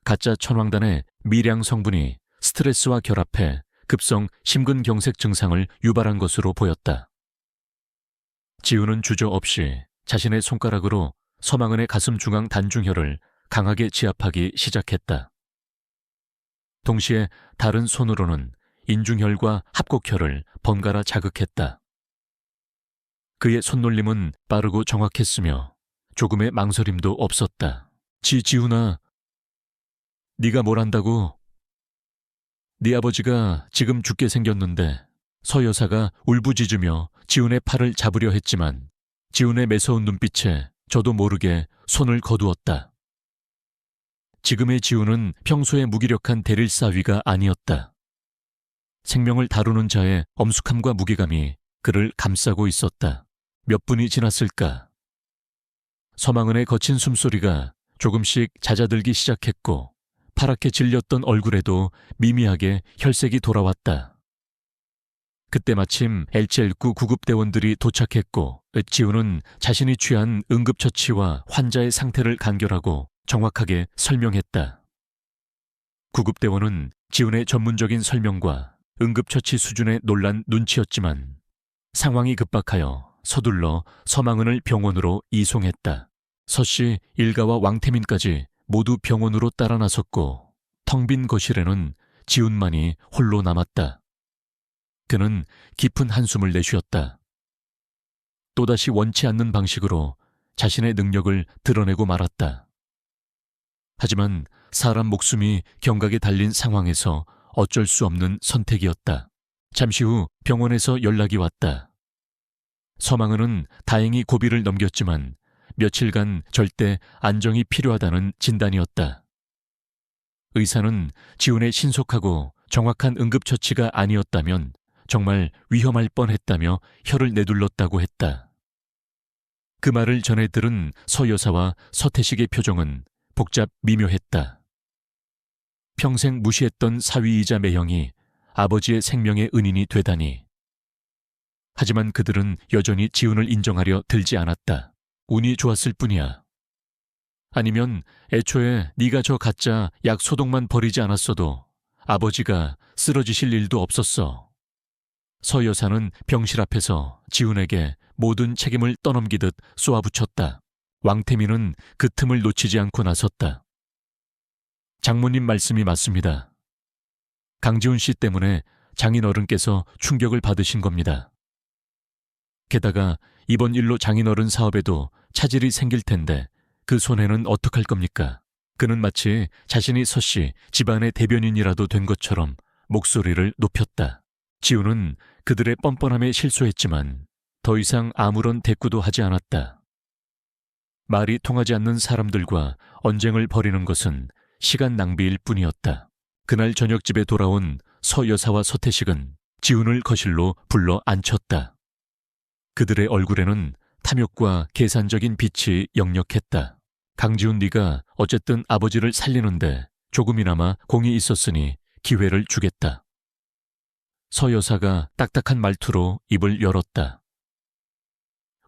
가짜 천왕단의 미량 성분이 스트레스와 결합해 급성 심근경색 증상을 유발한 것으로 보였다. 지훈은 주저없이 자신의 손가락으로 서망은의 가슴 중앙 단중혈을 강하게 지압하기 시작했다. 동시에 다른 손으로는 인중혈과 합곡혈을 번갈아 자극했다. 그의 손놀림은 빠르고 정확했으며 조금의 망설임도 없었다. 지훈아, 네가 뭘 안다고? 네 아버지가 지금 죽게 생겼는데. 서 여사가 울부짖으며 지훈의 팔을 잡으려 했지만 지훈의 매서운 눈빛에 저도 모르게 손을 거두었다. 지금의 지훈은 평소의 무기력한 대릴사위가 아니었다. 생명을 다루는 자의 엄숙함과 무게감이 그를 감싸고 있었다. 몇 분이 지났을까? 서망은의 거친 숨소리가 조금씩 잦아들기 시작했고 파랗게 질렸던 얼굴에도 미미하게 혈색이 돌아왔다. 그때 마침 L719 구급대원들이 도착했고 지훈은 자신이 취한 응급처치와 환자의 상태를 간결하고 정확하게 설명했다. 구급대원은 지훈의 전문적인 설명과 응급처치 수준에 놀란 눈치였지만 상황이 급박하여 서둘러 서망은을 병원으로 이송했다. 서씨, 일가와 왕태민까지 모두 병원으로 따라 나섰고 텅 빈 거실에는 지훈만이 홀로 남았다. 그는 깊은 한숨을 내쉬었다. 또다시 원치 않는 방식으로 자신의 능력을 드러내고 말았다. 하지만 사람 목숨이 경각에 달린 상황에서 어쩔 수 없는 선택이었다. 잠시 후 병원에서 연락이 왔다. 서망은은 다행히 고비를 넘겼지만 며칠간 절대 안정이 필요하다는 진단이었다. 의사는 지훈의 신속하고 정확한 응급처치가 아니었다면 정말 위험할 뻔했다며 혀를 내둘렀다고 했다. 그 말을 전해 들은 서 여사와 서태식의 표정은 복잡 미묘했다. 평생 무시했던 사위이자 매형이 아버지의 생명의 은인이 되다니. 하지만 그들은 여전히 지훈을 인정하려 들지 않았다. 운이 좋았을 뿐이야. 아니면 애초에 네가 저 가짜 약 소독만 버리지 않았어도 아버지가 쓰러지실 일도 없었어. 서 여사는 병실 앞에서 지훈에게 모든 책임을 떠넘기듯 쏘아붙였다. 왕태민은 그 틈을 놓치지 않고 나섰다. 장모님 말씀이 맞습니다. 강지훈 씨 때문에 장인어른께서 충격을 받으신 겁니다. 게다가 이번 일로 장인어른 사업에도 차질이 생길 텐데 그 손해는 어떡할 겁니까? 그는 마치 자신이 서씨 집안의 대변인이라도 된 것처럼 목소리를 높였다. 지훈은 그들의 뻔뻔함에 실소했지만 더 이상 아무런 대꾸도 하지 않았다. 말이 통하지 않는 사람들과 언쟁을 벌이는 것은 시간 낭비일 뿐이었다. 그날 저녁 집에 돌아온 서 여사와 서태식은 지훈을 거실로 불러 앉혔다. 그들의 얼굴에는 탐욕과 계산적인 빛이 역력했다. 강지훈, 네가 어쨌든 아버지를 살리는데 조금이나마 공이 있었으니 기회를 주겠다. 서 여사가 딱딱한 말투로 입을 열었다.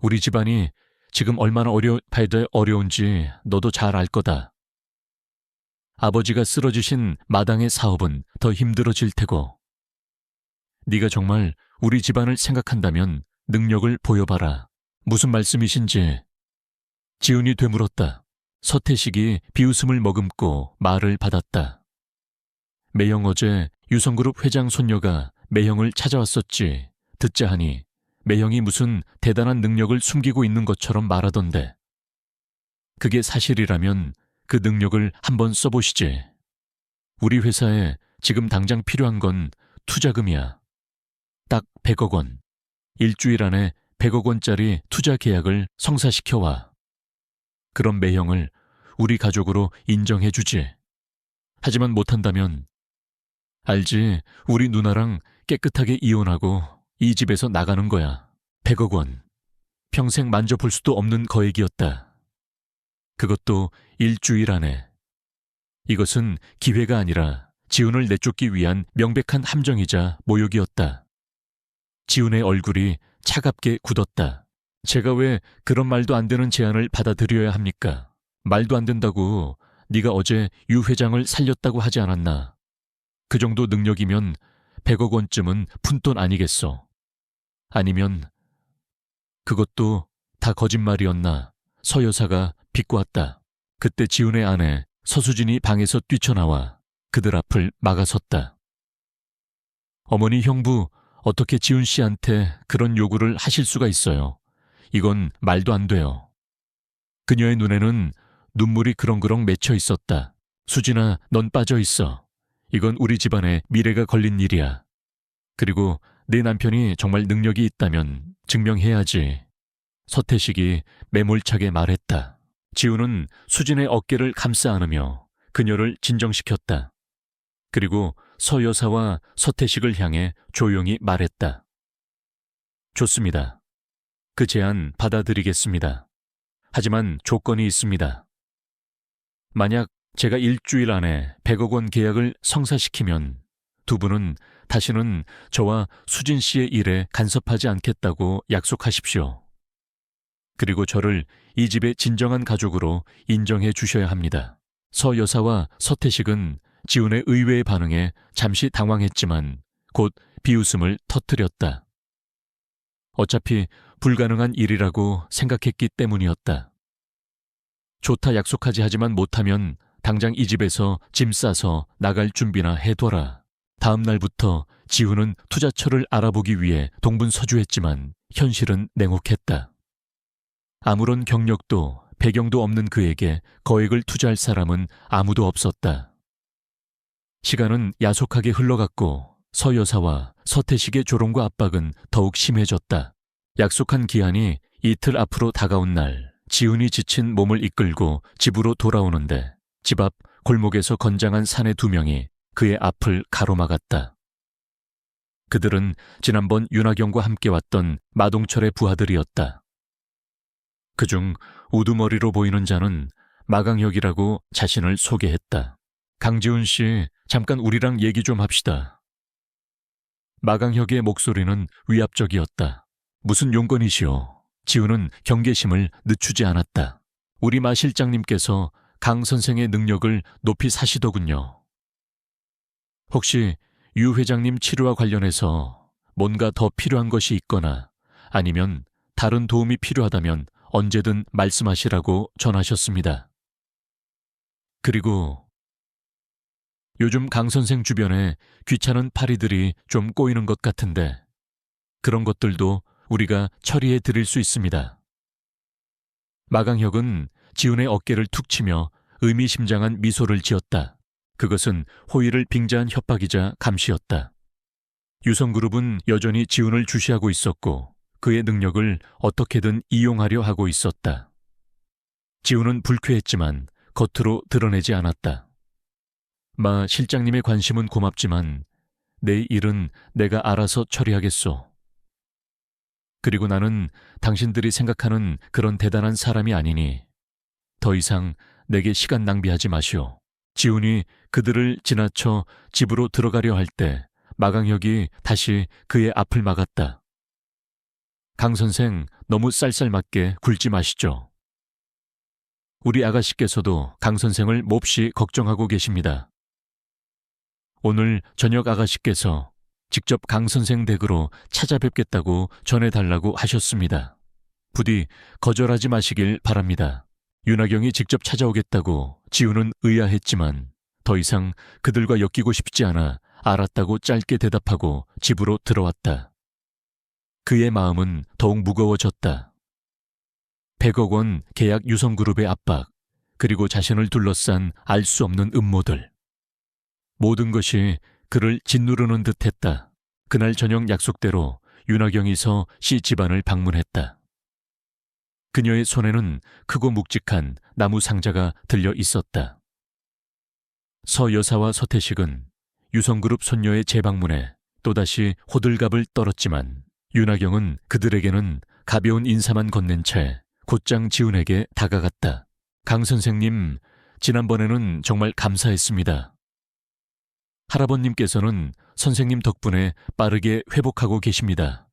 우리 집안이 지금 얼마나 어려운지 너도 잘 알 거다. 아버지가 쓰러지신 마당의 사업은 더 힘들어질 테고. 네가 정말 우리 집안을 생각한다면 능력을 보여봐라. 무슨 말씀이신지. 지훈이 되물었다. 서태식이 비웃음을 머금고 말을 받았다. 매형, 어제 유성그룹 회장 손녀가 매형을 찾아왔었지. 듣자 하니 매형이 무슨 대단한 능력을 숨기고 있는 것처럼 말하던데. 그게 사실이라면 그 능력을 한번 써보시지. 우리 회사에 지금 당장 필요한 건 투자금이야. 딱 100억 원. 일주일 안에 100억 원짜리 투자 계약을 성사시켜와. 그럼 매형을 우리 가족으로 인정해주지. 하지만 못한다면 알지, 우리 누나랑 깨끗하게 이혼하고 이 집에서 나가는 거야. 100억 원. 평생 만져볼 수도 없는 거액이었다. 그것도 일주일 안에. 이것은 기회가 아니라 지훈을 내쫓기 위한 명백한 함정이자 모욕이었다. 지훈의 얼굴이 차갑게 굳었다. 제가 왜 그런 말도 안 되는 제안을 받아들여야 합니까? 말도 안 된다고 네가 어제 유 회장을 살렸다고 하지 않았나? 그 정도 능력이면 100억 원쯤은 푼돈 아니겠어? 아니면 그것도 다 거짓말이었나? 서 여사가 비꼬았다. 그때 지훈의 아내 서수진이 방에서 뛰쳐나와 그들 앞을 막아섰다. 어머니, 형부, 어떻게 지훈 씨한테 그런 요구를 하실 수가 있어요? 이건 말도 안 돼요. 그녀의 눈에는 눈물이 그렁그렁 맺혀 있었다. 수진아, 넌 빠져 있어. 이건 우리 집안의 미래가 걸린 일이야. 그리고 네 남편이 정말 능력이 있다면 증명해야지. 서태식이 매몰차게 말했다. 지우는 수진의 어깨를 감싸 안으며 그녀를 진정시켰다. 그리고 서 여사와 서태식을 향해 조용히 말했다. 좋습니다. 그 제안 받아들이겠습니다. 하지만 조건이 있습니다. 만약 제가 일주일 안에 100억 원 계약을 성사시키면 두 분은 다시는 저와 수진 씨의 일에 간섭하지 않겠다고 약속하십시오. 그리고 저를 이 집의 진정한 가족으로 인정해 주셔야 합니다. 서 여사와 서태식은 지훈의 의외의 반응에 잠시 당황했지만 곧 비웃음을 터뜨렸다. 어차피 불가능한 일이라고 생각했기 때문이었다. 좋다 약속하지 하지만 못하면 당장 이 집에서 짐 싸서 나갈 준비나 해둬라. 다음 날부터 지훈은 투자처를 알아보기 위해 동분서주했지만 현실은 냉혹했다. 아무런 경력도 배경도 없는 그에게 거액을 투자할 사람은 아무도 없었다. 시간은 야속하게 흘러갔고 서 여사와 서태식의 조롱과 압박은 더욱 심해졌다. 약속한 기한이 이틀 앞으로 다가온 날, 지훈이 지친 몸을 이끌고 집으로 돌아오는데 집 앞 골목에서 건장한 사내 2명이 그의 앞을 가로막았다. 그들은 지난번 윤하경과 함께 왔던 마동철의 부하들이었다. 그중 우두머리로 보이는 자는 마강혁이라고 자신을 소개했다. 강지훈 씨, 잠깐 우리랑 얘기 좀 합시다. 마강혁의 목소리는 위압적이었다. 무슨 용건이시오? 지훈은 경계심을 늦추지 않았다. 우리 마 실장님께서 강 선생의 능력을 높이 사시더군요. 혹시 유 회장님 치료와 관련해서 뭔가 더 필요한 것이 있거나 아니면 다른 도움이 필요하다면 언제든 말씀하시라고 전하셨습니다. 그리고 요즘 강 선생 주변에 귀찮은 파리들이 좀 꼬이는 것 같은데 그런 것들도 우리가 처리해 드릴 수 있습니다. 마강혁은 지훈의 어깨를 툭 치며 의미심장한 미소를 지었다. 그것은 호의를 빙자한 협박이자 감시였다. 유성그룹은 여전히 지훈을 주시하고 있었고 그의 능력을 어떻게든 이용하려 하고 있었다. 지훈은 불쾌했지만 겉으로 드러내지 않았다. 마 실장님의 관심은 고맙지만 내 일은 내가 알아서 처리하겠소. 그리고 나는 당신들이 생각하는 그런 대단한 사람이 아니니 더 이상 내게 시간 낭비하지 마시오. 지훈이 그들을 지나쳐 집으로 들어가려 할 때 마강혁이 다시 그의 앞을 막았다. 강 선생, 너무 쌀쌀맞게 굴지 마시죠. 우리 아가씨께서도 강 선생을 몹시 걱정하고 계십니다. 오늘 저녁 아가씨께서 직접 강 선생 댁으로 찾아뵙겠다고 전해달라고 하셨습니다. 부디 거절하지 마시길 바랍니다. 윤하경이 직접 찾아오겠다고 지훈은 의아했지만 더 이상 그들과 엮이고 싶지 않아 알았다고 짧게 대답하고 집으로 들어왔다. 그의 마음은 더욱 무거워졌다. 100억 원 계약 유성그룹의 압박, 그리고 자신을 둘러싼 알 수 없는 음모들. 모든 것이 그를 짓누르는 듯했다. 그날 저녁 약속대로 윤하경이 서 씨 집안을 방문했다. 그녀의 손에는 크고 묵직한 나무 상자가 들려 있었다. 서 여사와 서태식은 유성그룹 손녀의 재방문에 또다시 호들갑을 떨었지만 윤하경은 그들에게는 가벼운 인사만 건넨 채 곧장 지훈에게 다가갔다. 강 선생님, 지난번에는 정말 감사했습니다. 할아버님께서는 선생님 덕분에 빠르게 회복하고 계십니다.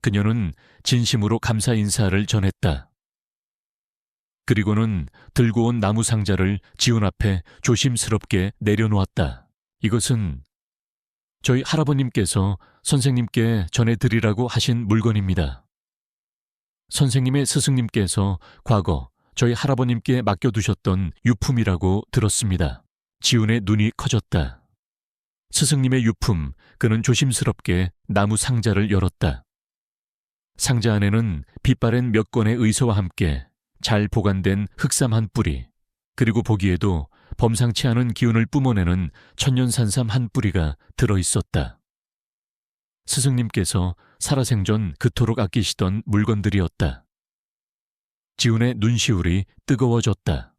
그녀는 진심으로 감사 인사를 전했다. 그리고는 들고 온 나무 상자를 지훈 앞에 조심스럽게 내려놓았다. 이것은 저희 할아버님께서 선생님께 전해드리라고 하신 물건입니다. 선생님의 스승님께서 과거 저희 할아버님께 맡겨두셨던 유품이라고 들었습니다. 지훈의 눈이 커졌다. 스승님의 유품, 그는 조심스럽게 나무 상자를 열었다. 상자 안에는 빛바랜 몇 권의 의서와 함께 잘 보관된 흑삼 한 뿌리, 그리고 보기에도 범상치 않은 기운을 뿜어내는 천년산삼 한 뿌리가 들어있었다. 스승님께서 살아생전 그토록 아끼시던 물건들이었다. 지훈의 눈시울이 뜨거워졌다.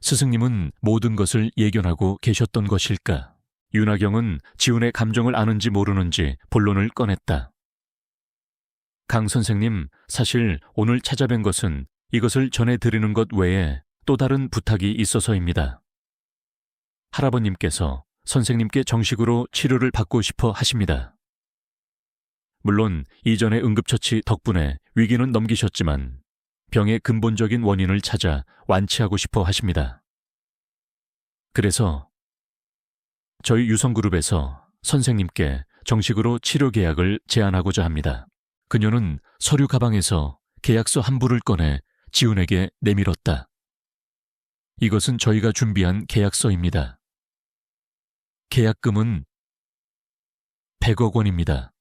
스승님은 모든 것을 예견하고 계셨던 것일까? 윤하경은 지훈의 감정을 아는지 모르는지 본론을 꺼냈다. 강 선생님, 사실 오늘 찾아뵌 것은 이것을 전해드리는 것 외에 또 다른 부탁이 있어서입니다. 할아버님께서 선생님께 정식으로 치료를 받고 싶어 하십니다. 물론 이전의 응급처치 덕분에 위기는 넘기셨지만 병의 근본적인 원인을 찾아 완치하고 싶어 하십니다. 그래서 저희 유성그룹에서 선생님께 정식으로 치료 계약을 제안하고자 합니다. 그녀는 서류 가방에서 계약서 한 부를 꺼내 지훈에게 내밀었다. 이것은 저희가 준비한 계약서입니다. 계약금은 100억 원입니다.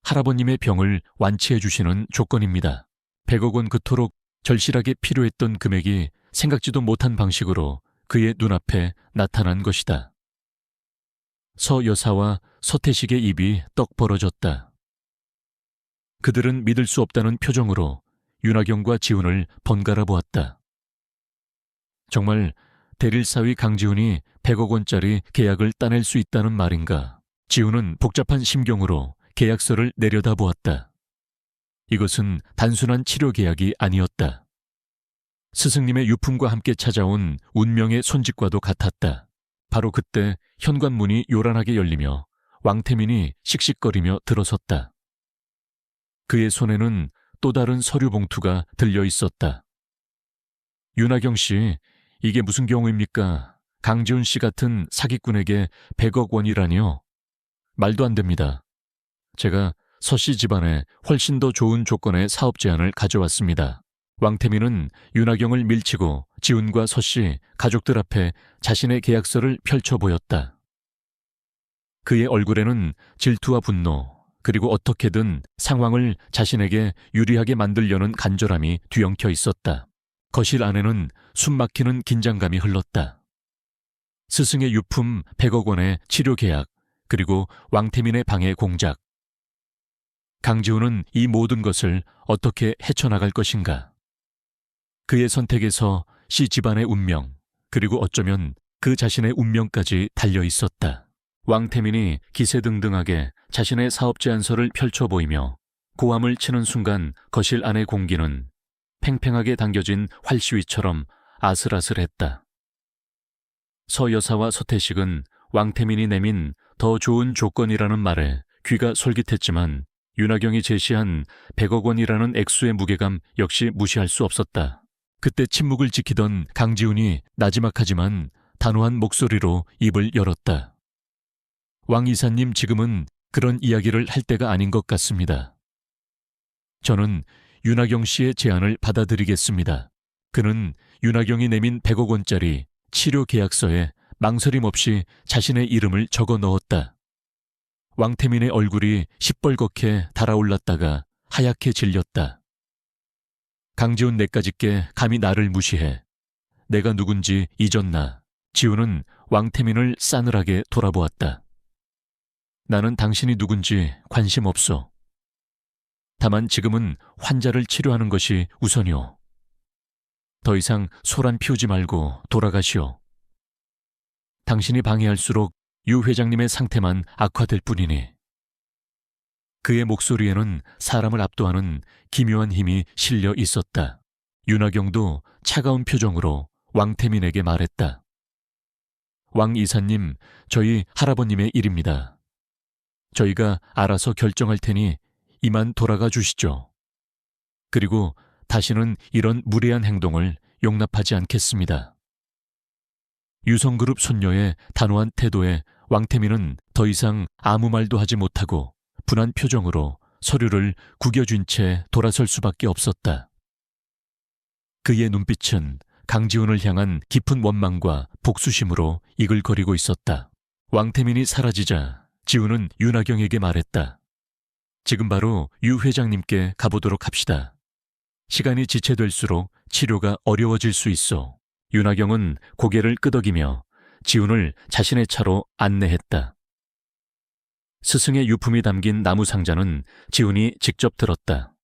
할아버님의 병을 완치해 주시는 조건입니다. 100억 원 그토록 절실하게 필요했던 금액이 생각지도 못한 방식으로 그의 눈앞에 나타난 것이다. 서 여사와 서태식의 입이 떡 벌어졌다. 그들은 믿을 수 없다는 표정으로 윤하경과 지훈을 번갈아 보았다. 정말 대릴사위 강지훈이 100억 원짜리 계약을 따낼 수 있다는 말인가? 지훈은 복잡한 심경으로 계약서를 내려다보았다. 이것은 단순한 치료 계약이 아니었다. 스승님의 유품과 함께 찾아온 운명의 손짓과도 같았다. 바로 그때 현관문이 요란하게 열리며 왕태민이 씩씩거리며 들어섰다. 그의 손에는 또 다른 서류 봉투가 들려 있었다. 윤하경 씨, 이게 무슨 경우입니까? 강지훈 씨 같은 사기꾼에게 100억 원이라니요? 말도 안 됩니다. 제가 서 씨 집안에 훨씬 더 좋은 조건의 사업 제안을 가져왔습니다. 왕태민은 윤하경을 밀치고 지훈과 서 씨 가족들 앞에 자신의 계약서를 펼쳐 보였다. 그의 얼굴에는 질투와 분노, 그리고 어떻게든 상황을 자신에게 유리하게 만들려는 간절함이 뒤엉켜 있었다. 거실 안에는 숨막히는 긴장감이 흘렀다. 스승의 유품 100억 원의 치료 계약, 그리고 왕태민의 방해 공작. 강지훈은 이 모든 것을 어떻게 헤쳐나갈 것인가? 그의 선택에서 씨 집안의 운명, 그리고 어쩌면 그 자신의 운명까지 달려 있었다. 왕태민이 기세등등하게 자신의 사업 제안서를 펼쳐 보이며 고함을 치는 순간 거실 안의 공기는 팽팽하게 당겨진 활시위처럼 아슬아슬했다. 서 여사와 서태식은 왕태민이 내민 더 좋은 조건이라는 말에 귀가 솔깃했지만 윤하경이 제시한 100억 원이라는 액수의 무게감 역시 무시할 수 없었다. 그때 침묵을 지키던 강지훈이 나지막하지만 단호한 목소리로 입을 열었다. 왕 이사님, 지금은 그런 이야기를 할 때가 아닌 것 같습니다. 저는 윤하경 씨의 제안을 받아들이겠습니다. 그는 윤하경이 내민 100억 원짜리 치료 계약서에 망설임 없이 자신의 이름을 적어 넣었다. 왕태민의 얼굴이 시뻘겋게 달아올랐다가 하얗게 질렸다. 강지훈 내까짓게 감히 나를 무시해. 내가 누군지 잊었나? 지훈은 왕태민을 싸늘하게 돌아보았다. 나는 당신이 누군지 관심 없어. 다만 지금은 환자를 치료하는 것이 우선이오. 더 이상 소란 피우지 말고 돌아가시오. 당신이 방해할수록 유 회장님의 상태만 악화될 뿐이니. 그의 목소리에는 사람을 압도하는 기묘한 힘이 실려 있었다. 윤하경도 차가운 표정으로 왕태민에게 말했다. 왕 이사님, 저희 할아버님의 일입니다. 저희가 알아서 결정할 테니 이만 돌아가 주시죠. 그리고 다시는 이런 무례한 행동을 용납하지 않겠습니다. 유성그룹 손녀의 단호한 태도에 왕태민은 더 이상 아무 말도 하지 못하고 분한 표정으로 서류를 구겨쥔 채 돌아설 수밖에 없었다. 그의 눈빛은 강지훈을 향한 깊은 원망과 복수심으로 이글거리고 있었다. 왕태민이 사라지자 지훈은 윤하경에게 말했다. 지금 바로 유 회장님께 가보도록 합시다. 시간이 지체될수록 치료가 어려워질 수 있어. 윤하경은 고개를 끄덕이며 지훈을 자신의 차로 안내했다. 스승의 유품이 담긴 나무 상자는 지훈이 직접 들었다.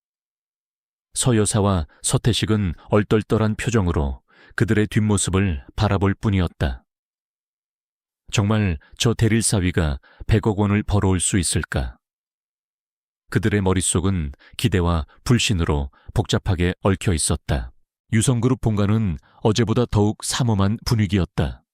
서 여사와 서태식은 얼떨떨한 표정으로 그들의 뒷모습을 바라볼 뿐이었다. 정말 저 대릴사위가 100억 원을 벌어올 수 있을까? 그들의 머릿속은 기대와 불신으로 복잡하게 얽혀 있었다. 유성그룹 본관은 어제보다 더욱 삼엄한 분위기였다.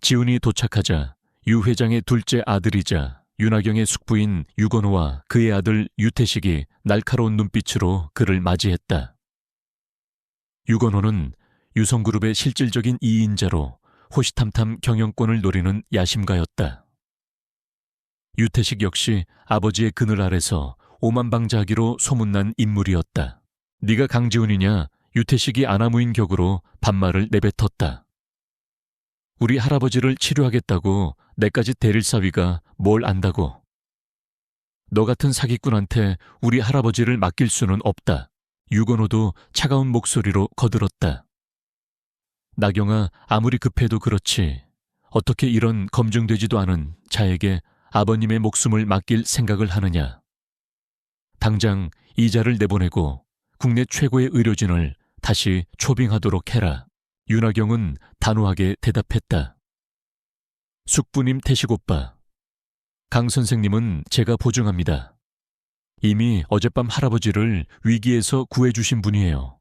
지훈이 도착하자 유 회장의 둘째 아들이자 윤하경의 숙부인 유건호와 그의 아들 유태식이 날카로운 눈빛으로 그를 맞이했다. 유건호는 유성그룹의 실질적인 이인자로 호시탐탐 경영권을 노리는 야심가였다. 유태식 역시 아버지의 그늘 아래서 오만방자하기로 소문난 인물이었다. 네가 강지훈이냐? 유태식이 아나무인 격으로 반말을 내뱉었다. 우리 할아버지를 치료하겠다고 내까지 대릴사위가 뭘 안다고. 너 같은 사기꾼한테 우리 할아버지를 맡길 수는 없다. 유건호도 차가운 목소리로 거들었다. 나경아, 아무리 급해도 그렇지. 어떻게 이런 검증되지도 않은 자에게 아버님의 목숨을 맡길 생각을 하느냐. 당장 이자를 내보내고 국내 최고의 의료진을 다시 초빙하도록 해라. 윤하경은 단호하게 대답했다. 숙부님 태식 오빠, 강 선생님은 제가 보증합니다. 이미 어젯밤 할아버지를 위기에서 구해주신 분이에요.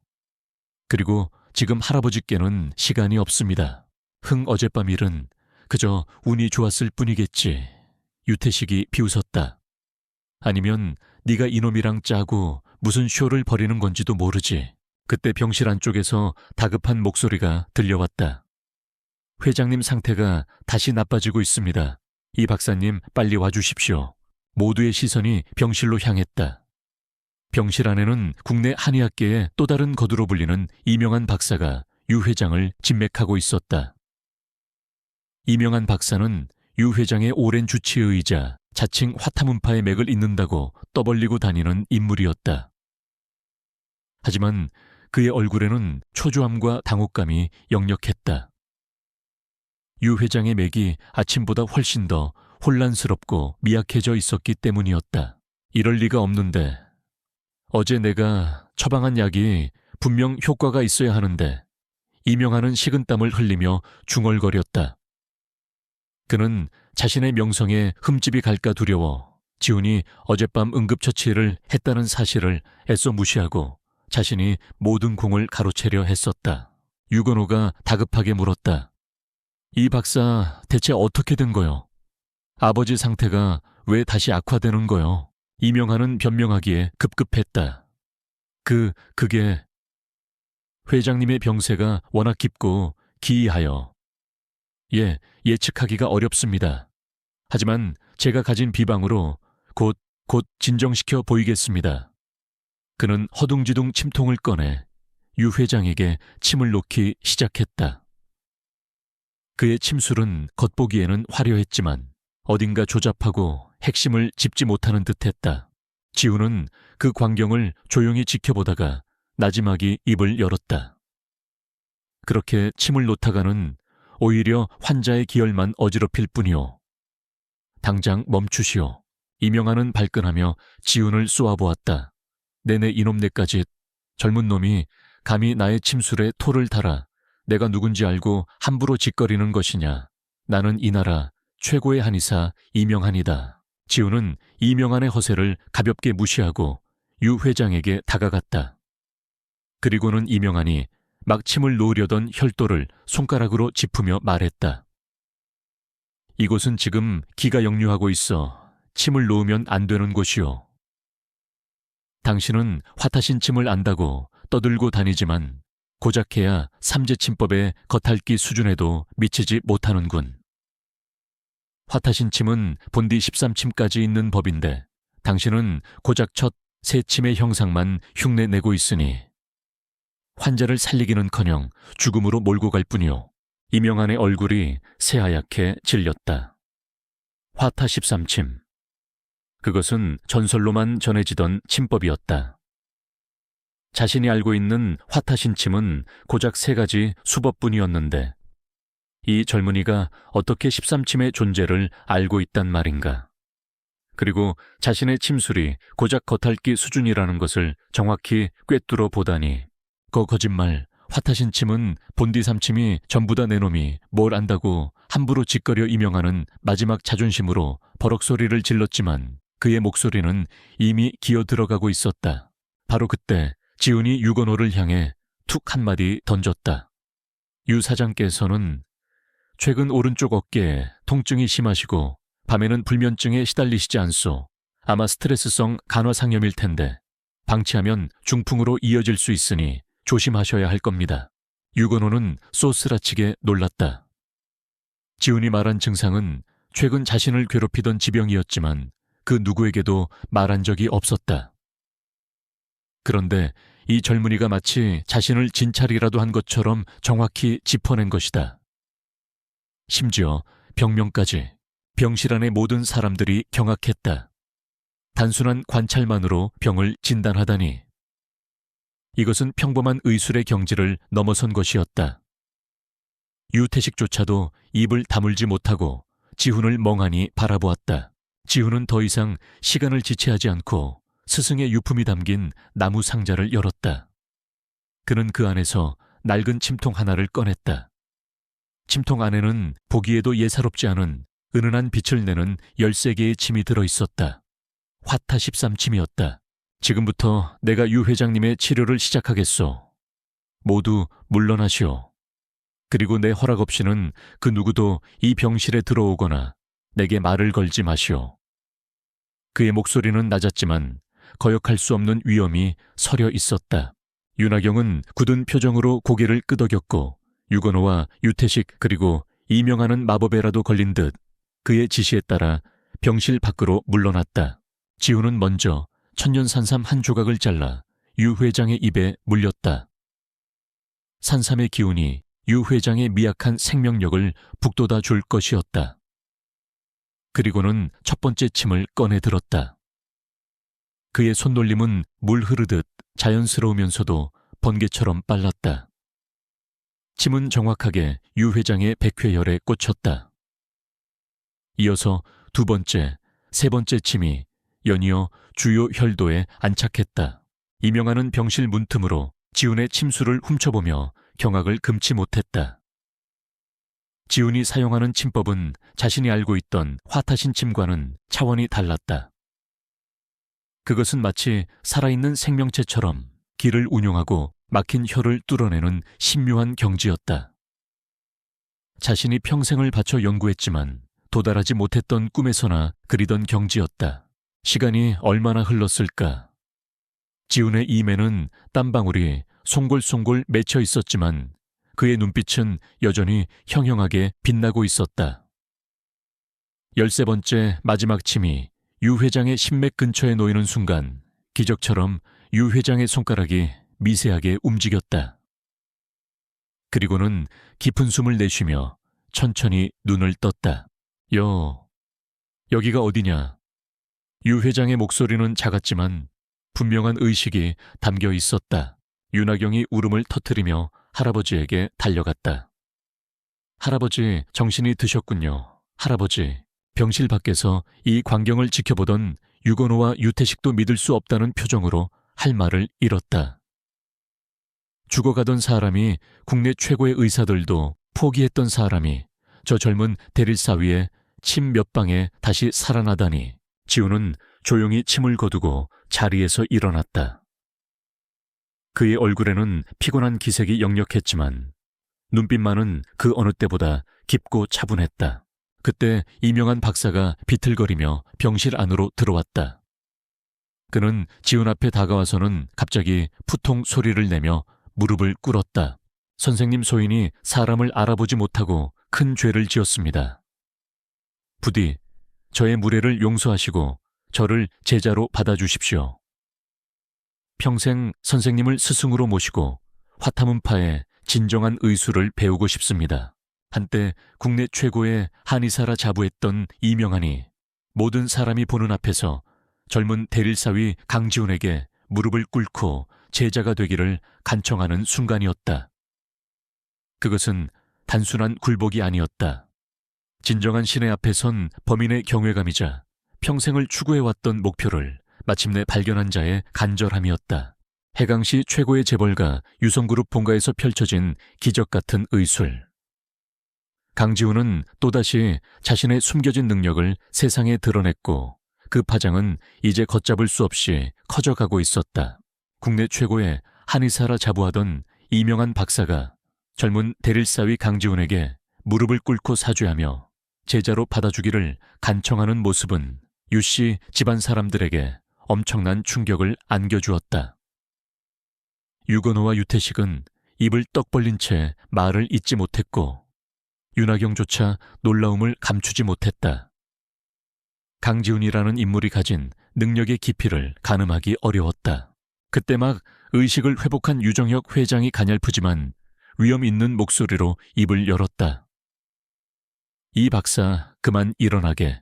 그리고 지금 할아버지께는 시간이 없습니다. 어젯밤 일은 그저 운이 좋았을 뿐이겠지. 유태식이 비웃었다. 아니면 네가 이놈이랑 짜고 무슨 쇼를 벌이는 건지도 모르지. 그때 병실 안쪽에서 다급한 목소리가 들려왔다. 회장님 상태가 다시 나빠지고 있습니다. 이 박사님 빨리 와주십시오. 모두의 시선이 병실로 향했다. 병실 안에는 국내 한의학계의 또 다른 거두로 불리는 이명한 박사가 유 회장을 진맥하고 있었다. 이명한 박사는 유 회장의 오랜 주치의이자 자칭 화타문파의 맥을 잇는다고 떠벌리고 다니는 인물이었다. 하지만 그의 얼굴에는 초조함과 당혹감이 역력했다. 유 회장의 맥이 아침보다 훨씬 더 혼란스럽고 미약해져 있었기 때문이었다. 이럴 리가 없는데 어제 내가 처방한 약이 분명 효과가 있어야 하는데 이명하는 식은땀을 흘리며 중얼거렸다. 그는 자신의 명성에 흠집이 갈까 두려워 지훈이 어젯밤 응급처치를 했다는 사실을 애써 무시하고 자신이 모든 공을 가로채려 했었다. 유건호가 다급하게 물었다. 이 박사 대체 어떻게 된 거요? 아버지 상태가 왜 다시 악화되는 거요? 이명하는 변명하기에 급급했다. 그게 회장님의 병세가 워낙 깊고 기이하여 예측하기가 어렵습니다. 하지만 제가 가진 비방으로 곧 진정시켜 보이겠습니다. 그는 허둥지둥 침통을 꺼내 유 회장에게 침을 놓기 시작했다. 그의 침술은 겉보기에는 화려했지만 어딘가 조잡하고 핵심을 짚지 못하는 듯했다. 지훈은 그 광경을 조용히 지켜보다가 나지막이 입을 열었다. 그렇게 침을 놓다가는 오히려 환자의 기혈만 어지럽힐 뿐이오. 당장 멈추시오. 이명하는 발끈하며 지훈을 쏘아보았다. 내내 이놈네까지 젊은 놈이 감히 나의 침술에 토를 달아 내가 누군지 알고 함부로 짓거리는 것이냐. 나는 이 나라 최고의 한의사 이명한이다. 지훈은 이명한의 허세를 가볍게 무시하고 유 회장에게 다가갔다. 그리고는 이명한이 막 침을 놓으려던 혈도를 손가락으로 짚으며 말했다. 이곳은 지금 기가 역류하고 있어 침을 놓으면 안 되는 곳이오. 당신은 화타신 침을 안다고 떠들고 다니지만 고작해야 삼재침법의 겉핥기 수준에도 미치지 못하는군. 화타신 침은 본디 13침까지 있는 법인데 당신은 고작 첫 3침의 형상만 흉내내고 있으니 환자를 살리기는커녕 죽음으로 몰고 갈 뿐이오. 이명한의 얼굴이 새하얗게 질렸다. 화타 13침. 그것은 전설로만 전해지던 침법이었다. 자신이 알고 있는 화타신침은 고작 3가지 수법뿐이었는데 이 젊은이가 어떻게 13침의 존재를 알고 있단 말인가. 그리고 자신의 침술이 고작 겉핥기 수준이라는 것을 정확히 꿰뚫어 보다니 그 거짓말. 화타신침은 본디삼침이 전부 다 내놈이 뭘 안다고 함부로 짓거려 임명하는 마지막 자존심으로 버럭소리를 질렀지만 그의 목소리는 이미 기어 들어가고 있었다. 바로 그때 지훈이 유건호를 향해 툭 한마디 던졌다. 유 사장께서는 최근 오른쪽 어깨에 통증이 심하시고 밤에는 불면증에 시달리시지 않소. 아마 스트레스성 간화상염일 텐데 방치하면 중풍으로 이어질 수 있으니 조심하셔야 할 겁니다. 유건호는 쏘스라치게 놀랐다. 지훈이 말한 증상은 최근 자신을 괴롭히던 지병이었지만 그 누구에게도 말한 적이 없었다. 그런데 이 젊은이가 마치 자신을 진찰이라도 한 것처럼 정확히 짚어낸 것이다. 심지어 병명까지. 병실 안의 모든 사람들이 경악했다. 단순한 관찰만으로 병을 진단하다니. 이것은 평범한 의술의 경지를 넘어선 것이었다. 유태식조차도 입을 다물지 못하고 지훈을 멍하니 바라보았다. 지훈은 더 이상 시간을 지체하지 않고 스승의 유품이 담긴 나무 상자를 열었다. 그는 그 안에서 낡은 침통 하나를 꺼냈다. 침통 안에는 보기에도 예사롭지 않은 은은한 빛을 내는 13개의 침이 들어있었다. 화타 13침이었다. 지금부터 내가 유 회장님의 치료를 시작하겠소. 모두 물러나시오. 그리고 내 허락 없이는 그 누구도 이 병실에 들어오거나 내게 말을 걸지 마시오. 그의 목소리는 낮았지만 거역할 수 없는 위험이 서려 있었다. 윤하경은 굳은 표정으로 고개를 끄덕였고 유건호와 유태식 그리고 이명하는 마법에라도 걸린 듯 그의 지시에 따라 병실 밖으로 물러났다. 지훈은 먼저 천년산삼 한 조각을 잘라 유 회장의 입에 물렸다. 산삼의 기운이 유 회장의 미약한 생명력을 북돋아 줄 것이었다. 그리고는 첫 번째 침을 꺼내 들었다. 그의 손놀림은 물 흐르듯 자연스러우면서도 번개처럼 빨랐다. 침은 정확하게 유 회장의 백회열에 꽂혔다. 이어서 2번째, 3번째 침이 연이어 주요 혈도에 안착했다. 이명하는 병실 문틈으로 지훈의 침수를 훔쳐보며 경악을 금치 못했다. 지훈이 사용하는 침법은 자신이 알고 있던 화타신 침과는 차원이 달랐다. 그것은 마치 살아있는 생명체처럼 기를 운용하고 막힌 혀를 뚫어내는 신묘한 경지였다. 자신이 평생을 바쳐 연구했지만 도달하지 못했던 꿈에서나 그리던 경지였다. 시간이 얼마나 흘렀을까. 지훈의 이매는 땀방울이 송골송골 맺혀 있었지만 그의 눈빛은 여전히 형형하게 빛나고 있었다. 13번째 마지막 침이 유 회장의 신맥 근처에 놓이는 순간 기적처럼 유 회장의 손가락이 미세하게 움직였다. 그리고는 깊은 숨을 내쉬며 천천히 눈을 떴다. 여기가 어디냐? 유 회장의 목소리는 작았지만 분명한 의식이 담겨 있었다. 윤하경이 울음을 터뜨리며 할아버지에게 달려갔다. 할아버지, 정신이 드셨군요. 할아버지. 병실 밖에서 이 광경을 지켜보던 유건호와 유태식도 믿을 수 없다는 표정으로 할 말을 잃었다. 죽어가던 사람이, 국내 최고의 의사들도 포기했던 사람이 저 젊은 대릴사 위에 침 몇 방에 다시 살아나다니. 지훈은 조용히 침을 거두고 자리에서 일어났다. 그의 얼굴에는 피곤한 기색이 역력했지만 눈빛만은 그 어느 때보다 깊고 차분했다. 그때 이명한 박사가 비틀거리며 병실 안으로 들어왔다. 그는 지훈 앞에 다가와서는 갑자기 푸통 소리를 내며 무릎을 꿇었다. 선생님, 소인이 사람을 알아보지 못하고 큰 죄를 지었습니다. 부디 저의 무례를 용서하시고 저를 제자로 받아주십시오. 평생 선생님을 스승으로 모시고 화타문파의 진정한 의술을 배우고 싶습니다. 한때 국내 최고의 한의사라 자부했던 이명한이 모든 사람이 보는 앞에서 젊은 대릴사위 강지훈에게 무릎을 꿇고 제자가 되기를 간청하는 순간이었다. 그것은 단순한 굴복이 아니었다. 진정한 신의 앞에 선 범인의 경외감이자 평생을 추구해왔던 목표를 마침내 발견한 자의 간절함이었다. 해강시 최고의 재벌가 유성그룹 본가에서 펼쳐진 기적 같은 의술. 강지훈은 또다시 자신의 숨겨진 능력을 세상에 드러냈고 그 파장은 이제 걷잡을 수 없이 커져가고 있었다. 국내 최고의 한의사라 자부하던 이명한 박사가 젊은 대릴사위 강지훈에게 무릎을 꿇고 사죄하며 제자로 받아주기를 간청하는 모습은 유씨 집안 사람들에게 엄청난 충격을 안겨주었다. 유건호와 유태식은 입을 떡 벌린 채 말을 잇지 못했고 윤하경조차 놀라움을 감추지 못했다. 강지훈이라는 인물이 가진 능력의 깊이를 가늠하기 어려웠다. 그때 막 의식을 회복한 유정혁 회장이 가냘프지만 위험 있는 목소리로 입을 열었다. 이 박사 그만 일어나게.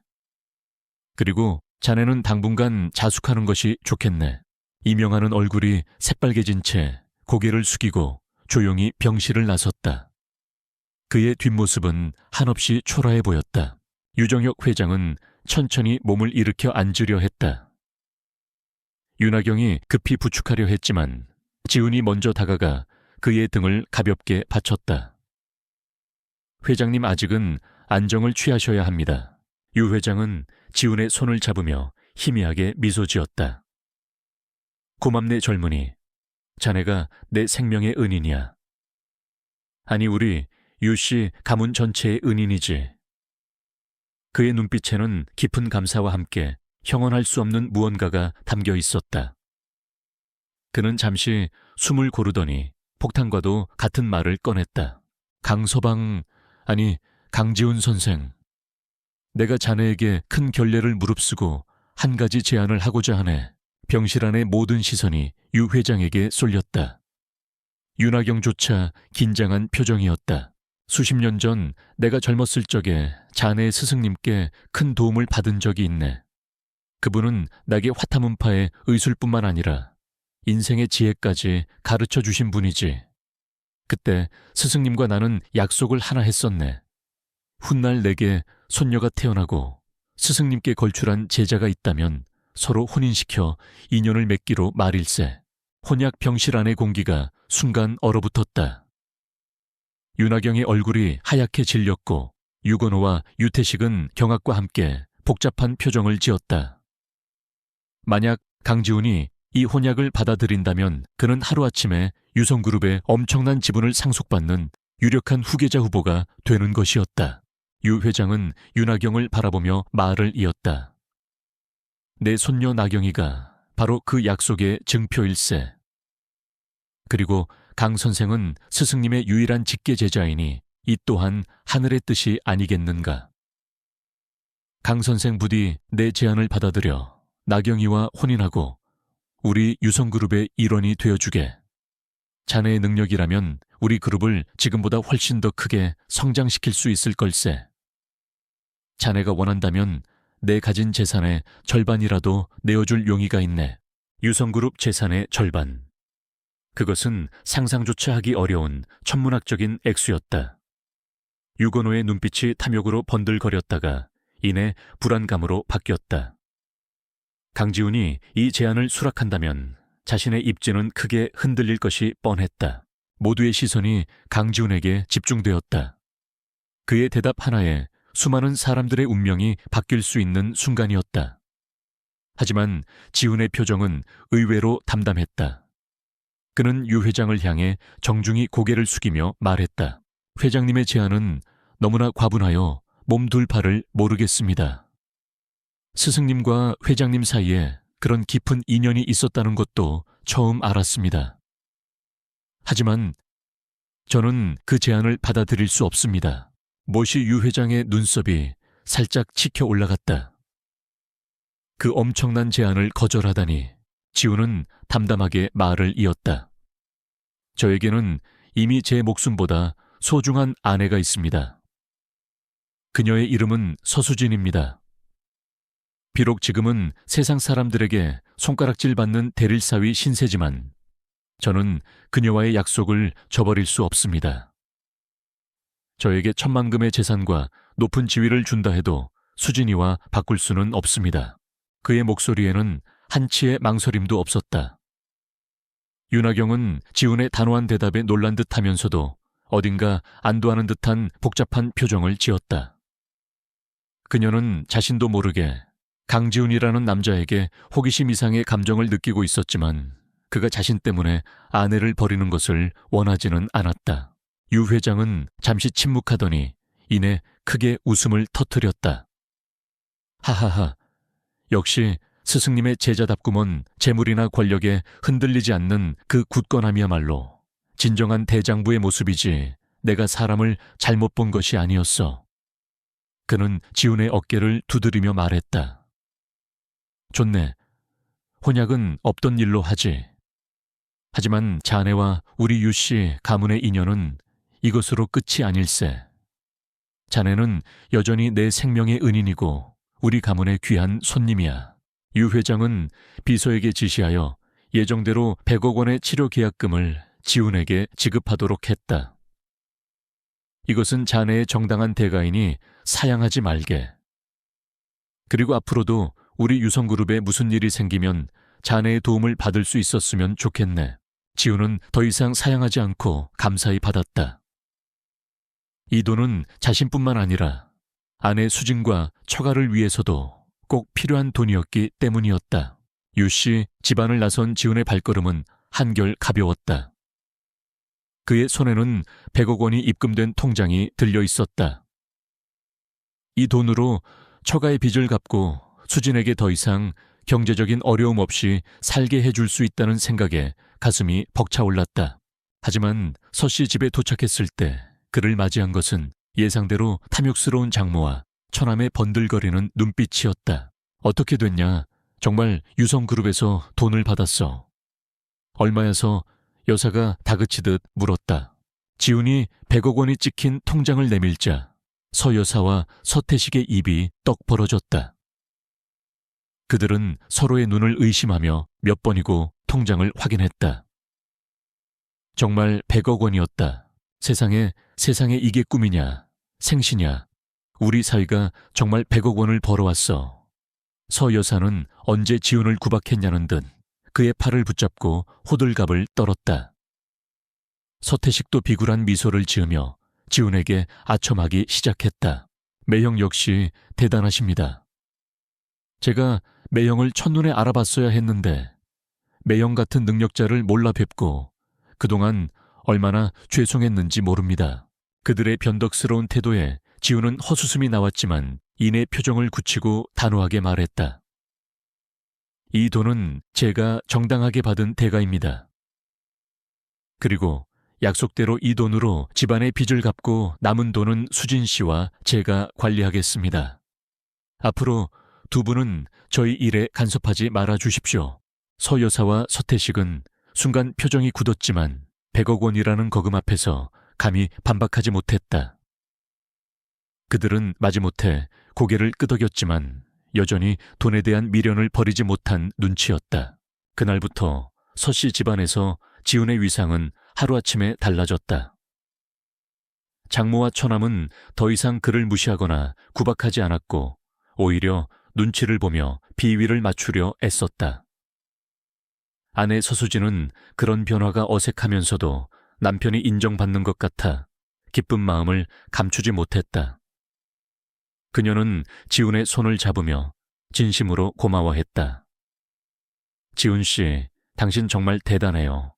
그리고 자네는 당분간 자숙하는 것이 좋겠네. 이명하는 얼굴이 새빨개진 채 고개를 숙이고 조용히 병실을 나섰다. 그의 뒷모습은 한없이 초라해 보였다. 유정혁 회장은 천천히 몸을 일으켜 앉으려 했다. 윤하경이 급히 부축하려 했지만 지훈이 먼저 다가가 그의 등을 가볍게 받쳤다. 회장님 아직은 안정을 취하셔야 합니다. 유 회장은 지훈의 손을 잡으며 희미하게 미소 지었다. 고맙네 젊은이. 자네가 내 생명의 은인이야. 아니 우리 유씨 가문 전체의 은인이지. 그의 눈빛에는 깊은 감사와 함께 형언할 수 없는 무언가가 담겨 있었다. 그는 잠시 숨을 고르더니 폭탄과도 같은 말을 꺼냈다. 강서방, 아니 강지훈 선생. 내가 자네에게 큰 결례를 무릅쓰고 한 가지 제안을 하고자 하네. 병실 안의 모든 시선이 유 회장에게 쏠렸다. 윤하경조차 긴장한 표정이었다. 수십 년 전 내가 젊었을 적에 자네의 스승님께 큰 도움을 받은 적이 있네. 그분은 나에게 화타문파의 의술뿐만 아니라 인생의 지혜까지 가르쳐 주신 분이지. 그때 스승님과 나는 약속을 하나 했었네. 훗날 내게 손녀가 태어나고 스승님께 걸출한 제자가 있다면 서로 혼인시켜 인연을 맺기로 말일세. 혼약 병실 안의 공기가 순간 얼어붙었다. 윤하경의 얼굴이 하얗게 질렸고 유건호와 유태식은 경악과 함께 복잡한 표정을 지었다. 만약 강지훈이 이 혼약을 받아들인다면 그는 하루아침에 유성그룹의 엄청난 지분을 상속받는 유력한 후계자 후보가 되는 것이었다. 유 회장은 윤하경을 바라보며 말을 이었다. 내 손녀 나경이가 바로 그 약속의 증표일세. 그리고 강 선생은 스승님의 유일한 직계 제자이니 이 또한 하늘의 뜻이 아니겠는가. 강 선생 부디 내 제안을 받아들여 나경이와 혼인하고 우리 유성그룹의 일원이 되어주게. 자네의 능력이라면 우리 그룹을 지금보다 훨씬 더 크게 성장시킬 수 있을 걸세. 자네가 원한다면 내 가진 재산의 절반이라도 내어줄 용의가 있네. 유성그룹 재산의 절반. 그것은 상상조차 하기 어려운 천문학적인 액수였다. 유건호의 눈빛이 탐욕으로 번들거렸다가 이내 불안감으로 바뀌었다. 강지훈이 이 제안을 수락한다면 자신의 입지는 크게 흔들릴 것이 뻔했다. 모두의 시선이 강지훈에게 집중되었다. 그의 대답 하나에 수많은 사람들의 운명이 바뀔 수 있는 순간이었다. 하지만 지훈의 표정은 의외로 담담했다. 그는 유 회장을 향해 정중히 고개를 숙이며 말했다. 회장님의 제안은 너무나 과분하여 몸둘 바를 모르겠습니다. 스승님과 회장님 사이에 그런 깊은 인연이 있었다는 것도 처음 알았습니다. 하지만 저는 그 제안을 받아들일 수 없습니다. 모시 유 회장의 눈썹이 살짝 치켜 올라갔다. 그 엄청난 제안을 거절하다니. 지훈은 담담하게 말을 이었다. 저에게는 이미 제 목숨보다 소중한 아내가 있습니다. 그녀의 이름은 서수진입니다. 비록 지금은 세상 사람들에게 손가락질 받는 대릴사위 신세지만 저는 그녀와의 약속을 저버릴 수 없습니다. 저에게 천만금의 재산과 높은 지위를 준다 해도 수진이와 바꿀 수는 없습니다. 그의 목소리에는 한치의 망설임도 없었다. 윤하경은 지훈의 단호한 대답에 놀란 듯하면서도 어딘가 안도하는 듯한 복잡한 표정을 지었다. 그녀는 자신도 모르게 강지훈이라는 남자에게 호기심 이상의 감정을 느끼고 있었지만 그가 자신 때문에 아내를 버리는 것을 원하지는 않았다. 유 회장은 잠시 침묵하더니 이내 크게 웃음을 터뜨렸다. 하하하, 역시 스승님의 제자답구먼 재물이나 권력에 흔들리지 않는 그 굳건함이야말로 진정한 대장부의 모습이지 내가 사람을 잘못 본 것이 아니었어. 그는 지훈의 어깨를 두드리며 말했다. 좋네. 혼약은 없던 일로 하지. 하지만 자네와 우리 유씨 가문의 인연은 이것으로 끝이 아닐세. 자네는 여전히 내 생명의 은인이고 우리 가문의 귀한 손님이야. 유 회장은 비서에게 지시하여 예정대로 100억 원의 치료 계약금을 지훈에게 지급하도록 했다. 이것은 자네의 정당한 대가이니 사양하지 말게. 그리고 앞으로도 우리 유성그룹에 무슨 일이 생기면 자네의 도움을 받을 수 있었으면 좋겠네. 지훈은 더 이상 사양하지 않고 감사히 받았다. 이 돈은 자신뿐만 아니라 아내 수진과 처가를 위해서도 꼭 필요한 돈이었기 때문이었다. 유씨 집안을 나선 지훈의 발걸음은 한결 가벼웠다. 그의 손에는 100억 원이 입금된 통장이 들려 있었다. 이 돈으로 처가의 빚을 갚고 수진에게 더 이상 경제적인 어려움 없이 살게 해줄 수 있다는 생각에 가슴이 벅차올랐다. 하지만 서씨 집에 도착했을 때 그를 맞이한 것은 예상대로 탐욕스러운 장모와 처남의 번들거리는 눈빛이었다. 어떻게 됐냐? 정말 유성그룹에서 돈을 받았어. 얼마여서? 여사가 다그치듯 물었다. 지훈이 100억 원이 찍힌 통장을 내밀자 서 여사와 서태식의 입이 떡 벌어졌다. 그들은 서로의 눈을 의심하며 몇 번이고 통장을 확인했다. 정말 100억 원이었다. 세상에 이게 꿈이냐, 생시냐. 우리 사위가 정말 100억 원을 벌어왔어. 서 여사는 언제 지훈을 구박했냐는 듯 그의 팔을 붙잡고 호들갑을 떨었다. 서태식도 비굴한 미소를 지으며 지훈에게 아첨하기 시작했다. 매형 역시 대단하십니다. 제가 매형을 첫눈에 알아봤어야 했는데 매형 같은 능력자를 몰라 뵙고 그동안 얼마나 죄송했는지 모릅니다. 그들의 변덕스러운 태도에 지훈은 헛웃음이 나왔지만 이내 표정을 굳히고 단호하게 말했다. 이 돈은 제가 정당하게 받은 대가입니다. 그리고 약속대로 이 돈으로 집안의 빚을 갚고 남은 돈은 수진 씨와 제가 관리하겠습니다. 앞으로 두 분은 저희 일에 간섭하지 말아 주십시오. 서 여사와 서태식은 순간 표정이 굳었지만 100억 원이라는 거금 앞에서 감히 반박하지 못했다. 그들은 마지못해 고개를 끄덕였지만 여전히 돈에 대한 미련을 버리지 못한 눈치였다. 그날부터 서씨 집안에서 지훈의 위상은 하루아침에 달라졌다. 장모와 처남은 더 이상 그를 무시하거나 구박하지 않았고 오히려 눈치를 보며 비위를 맞추려 애썼다. 아내 서수진은 그런 변화가 어색하면서도 남편이 인정받는 것 같아 기쁜 마음을 감추지 못했다. 그녀는 지훈의 손을 잡으며 진심으로 고마워했다. 지훈 씨, 당신 정말 대단해요.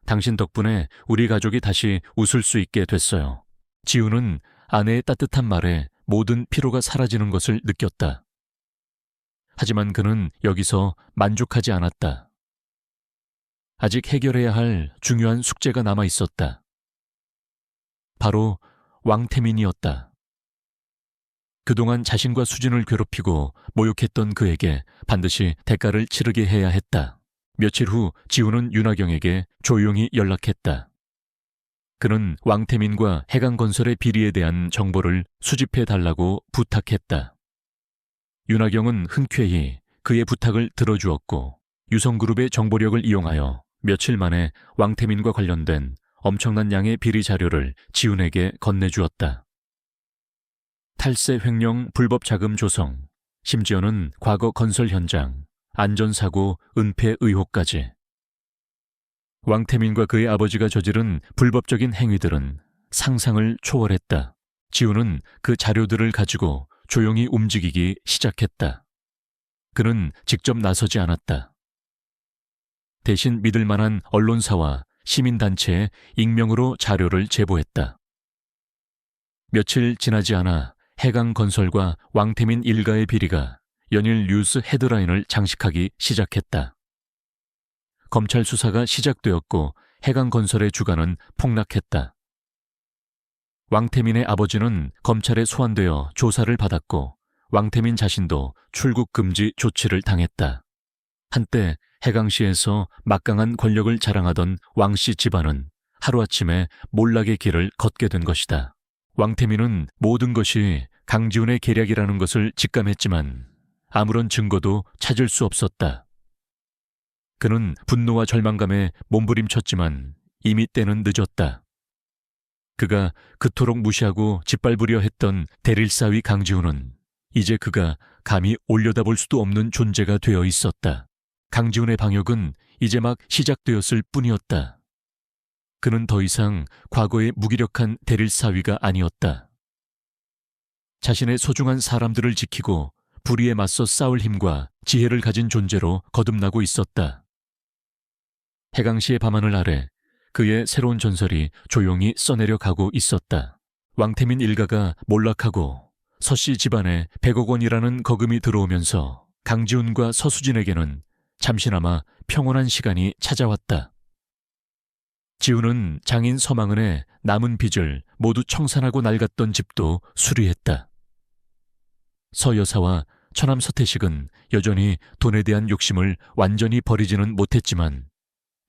당신 덕분에 우리 가족이 다시 웃을 수 있게 됐어요. 지훈은 아내의 따뜻한 말에 모든 피로가 사라지는 것을 느꼈다. 하지만 그는 여기서 만족하지 않았다. 아직 해결해야 할 중요한 숙제가 남아 있었다. 바로 왕태민이었다. 그동안 자신과 수진을 괴롭히고 모욕했던 그에게 반드시 대가를 치르게 해야 했다. 며칠 후 지훈은 윤하경에게 조용히 연락했다. 그는 왕태민과 해강건설의 비리에 대한 정보를 수집해달라고 부탁했다. 윤하경은 흔쾌히 그의 부탁을 들어주었고 유성그룹의 정보력을 이용하여 며칠 만에 왕태민과 관련된 엄청난 양의 비리 자료를 지훈에게 건네주었다. 탈세 횡령 불법 자금 조성, 심지어는 과거 건설 현장, 안전사고, 은폐 의혹까지. 왕태민과 그의 아버지가 저지른 불법적인 행위들은 상상을 초월했다. 지훈은 그 자료들을 가지고 조용히 움직이기 시작했다. 그는 직접 나서지 않았다. 대신 믿을 만한 언론사와 시민단체에 익명으로 자료를 제보했다. 며칠 지나지 않아 해강건설과 왕태민 일가의 비리가 연일 뉴스 헤드라인을 장식하기 시작했다. 검찰 수사가 시작되었고 해강건설의 주가는 폭락했다. 왕태민의 아버지는 검찰에 소환되어 조사를 받았고 왕태민 자신도 출국 금지 조치를 당했다. 한때 해강시에서 막강한 권력을 자랑하던 왕씨 집안은 하루아침에 몰락의 길을 걷게 된 것이다. 왕태민은 모든 것이 강지훈의 계략이라는 것을 직감했지만 아무런 증거도 찾을 수 없었다. 그는 분노와 절망감에 몸부림쳤지만 이미 때는 늦었다. 그가 그토록 무시하고 짓밟으려 했던 대릴사위 강지훈은 이제 그가 감히 올려다볼 수도 없는 존재가 되어 있었다. 강지훈의 방역은 이제 막 시작되었을 뿐이었다. 그는 더 이상 과거의 무기력한 대릴사위가 아니었다. 자신의 소중한 사람들을 지키고 불의에 맞서 싸울 힘과 지혜를 가진 존재로 거듭나고 있었다. 해강시의 밤하늘 아래 그의 새로운 전설이 조용히 써내려 가고 있었다. 왕태민 일가가 몰락하고 서씨 집안에 100억 원이라는 거금이 들어오면서 강지훈과 서수진에게는 잠시나마 평온한 시간이 찾아왔다. 지훈은 장인 서망은의 남은 빚을 모두 청산하고 낡았던 집도 수리했다. 서 여사와 처남 서태식은 여전히 돈에 대한 욕심을 완전히 버리지는 못했지만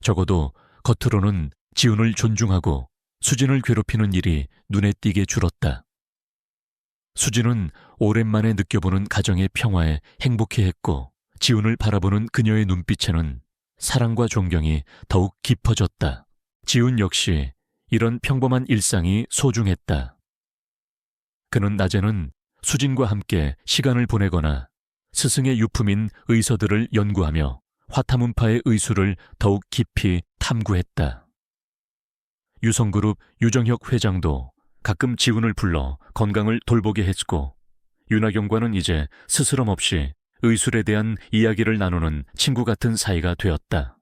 적어도 겉으로는 지훈을 존중하고 수진을 괴롭히는 일이 눈에 띄게 줄었다. 수진은 오랜만에 느껴보는 가정의 평화에 행복해했고 지훈을 바라보는 그녀의 눈빛에는 사랑과 존경이 더욱 깊어졌다. 지훈 역시 이런 평범한 일상이 소중했다. 그는 낮에는 수진과 함께 시간을 보내거나 스승의 유품인 의서들을 연구하며 화타문파의 의술을 더욱 깊이 탐구했다. 유성그룹 유정혁 회장도 가끔 지훈을 불러 건강을 돌보게 했고 윤하경과는 이제 스스럼 없이 의술에 대한 이야기를 나누는 친구 같은 사이가 되었다.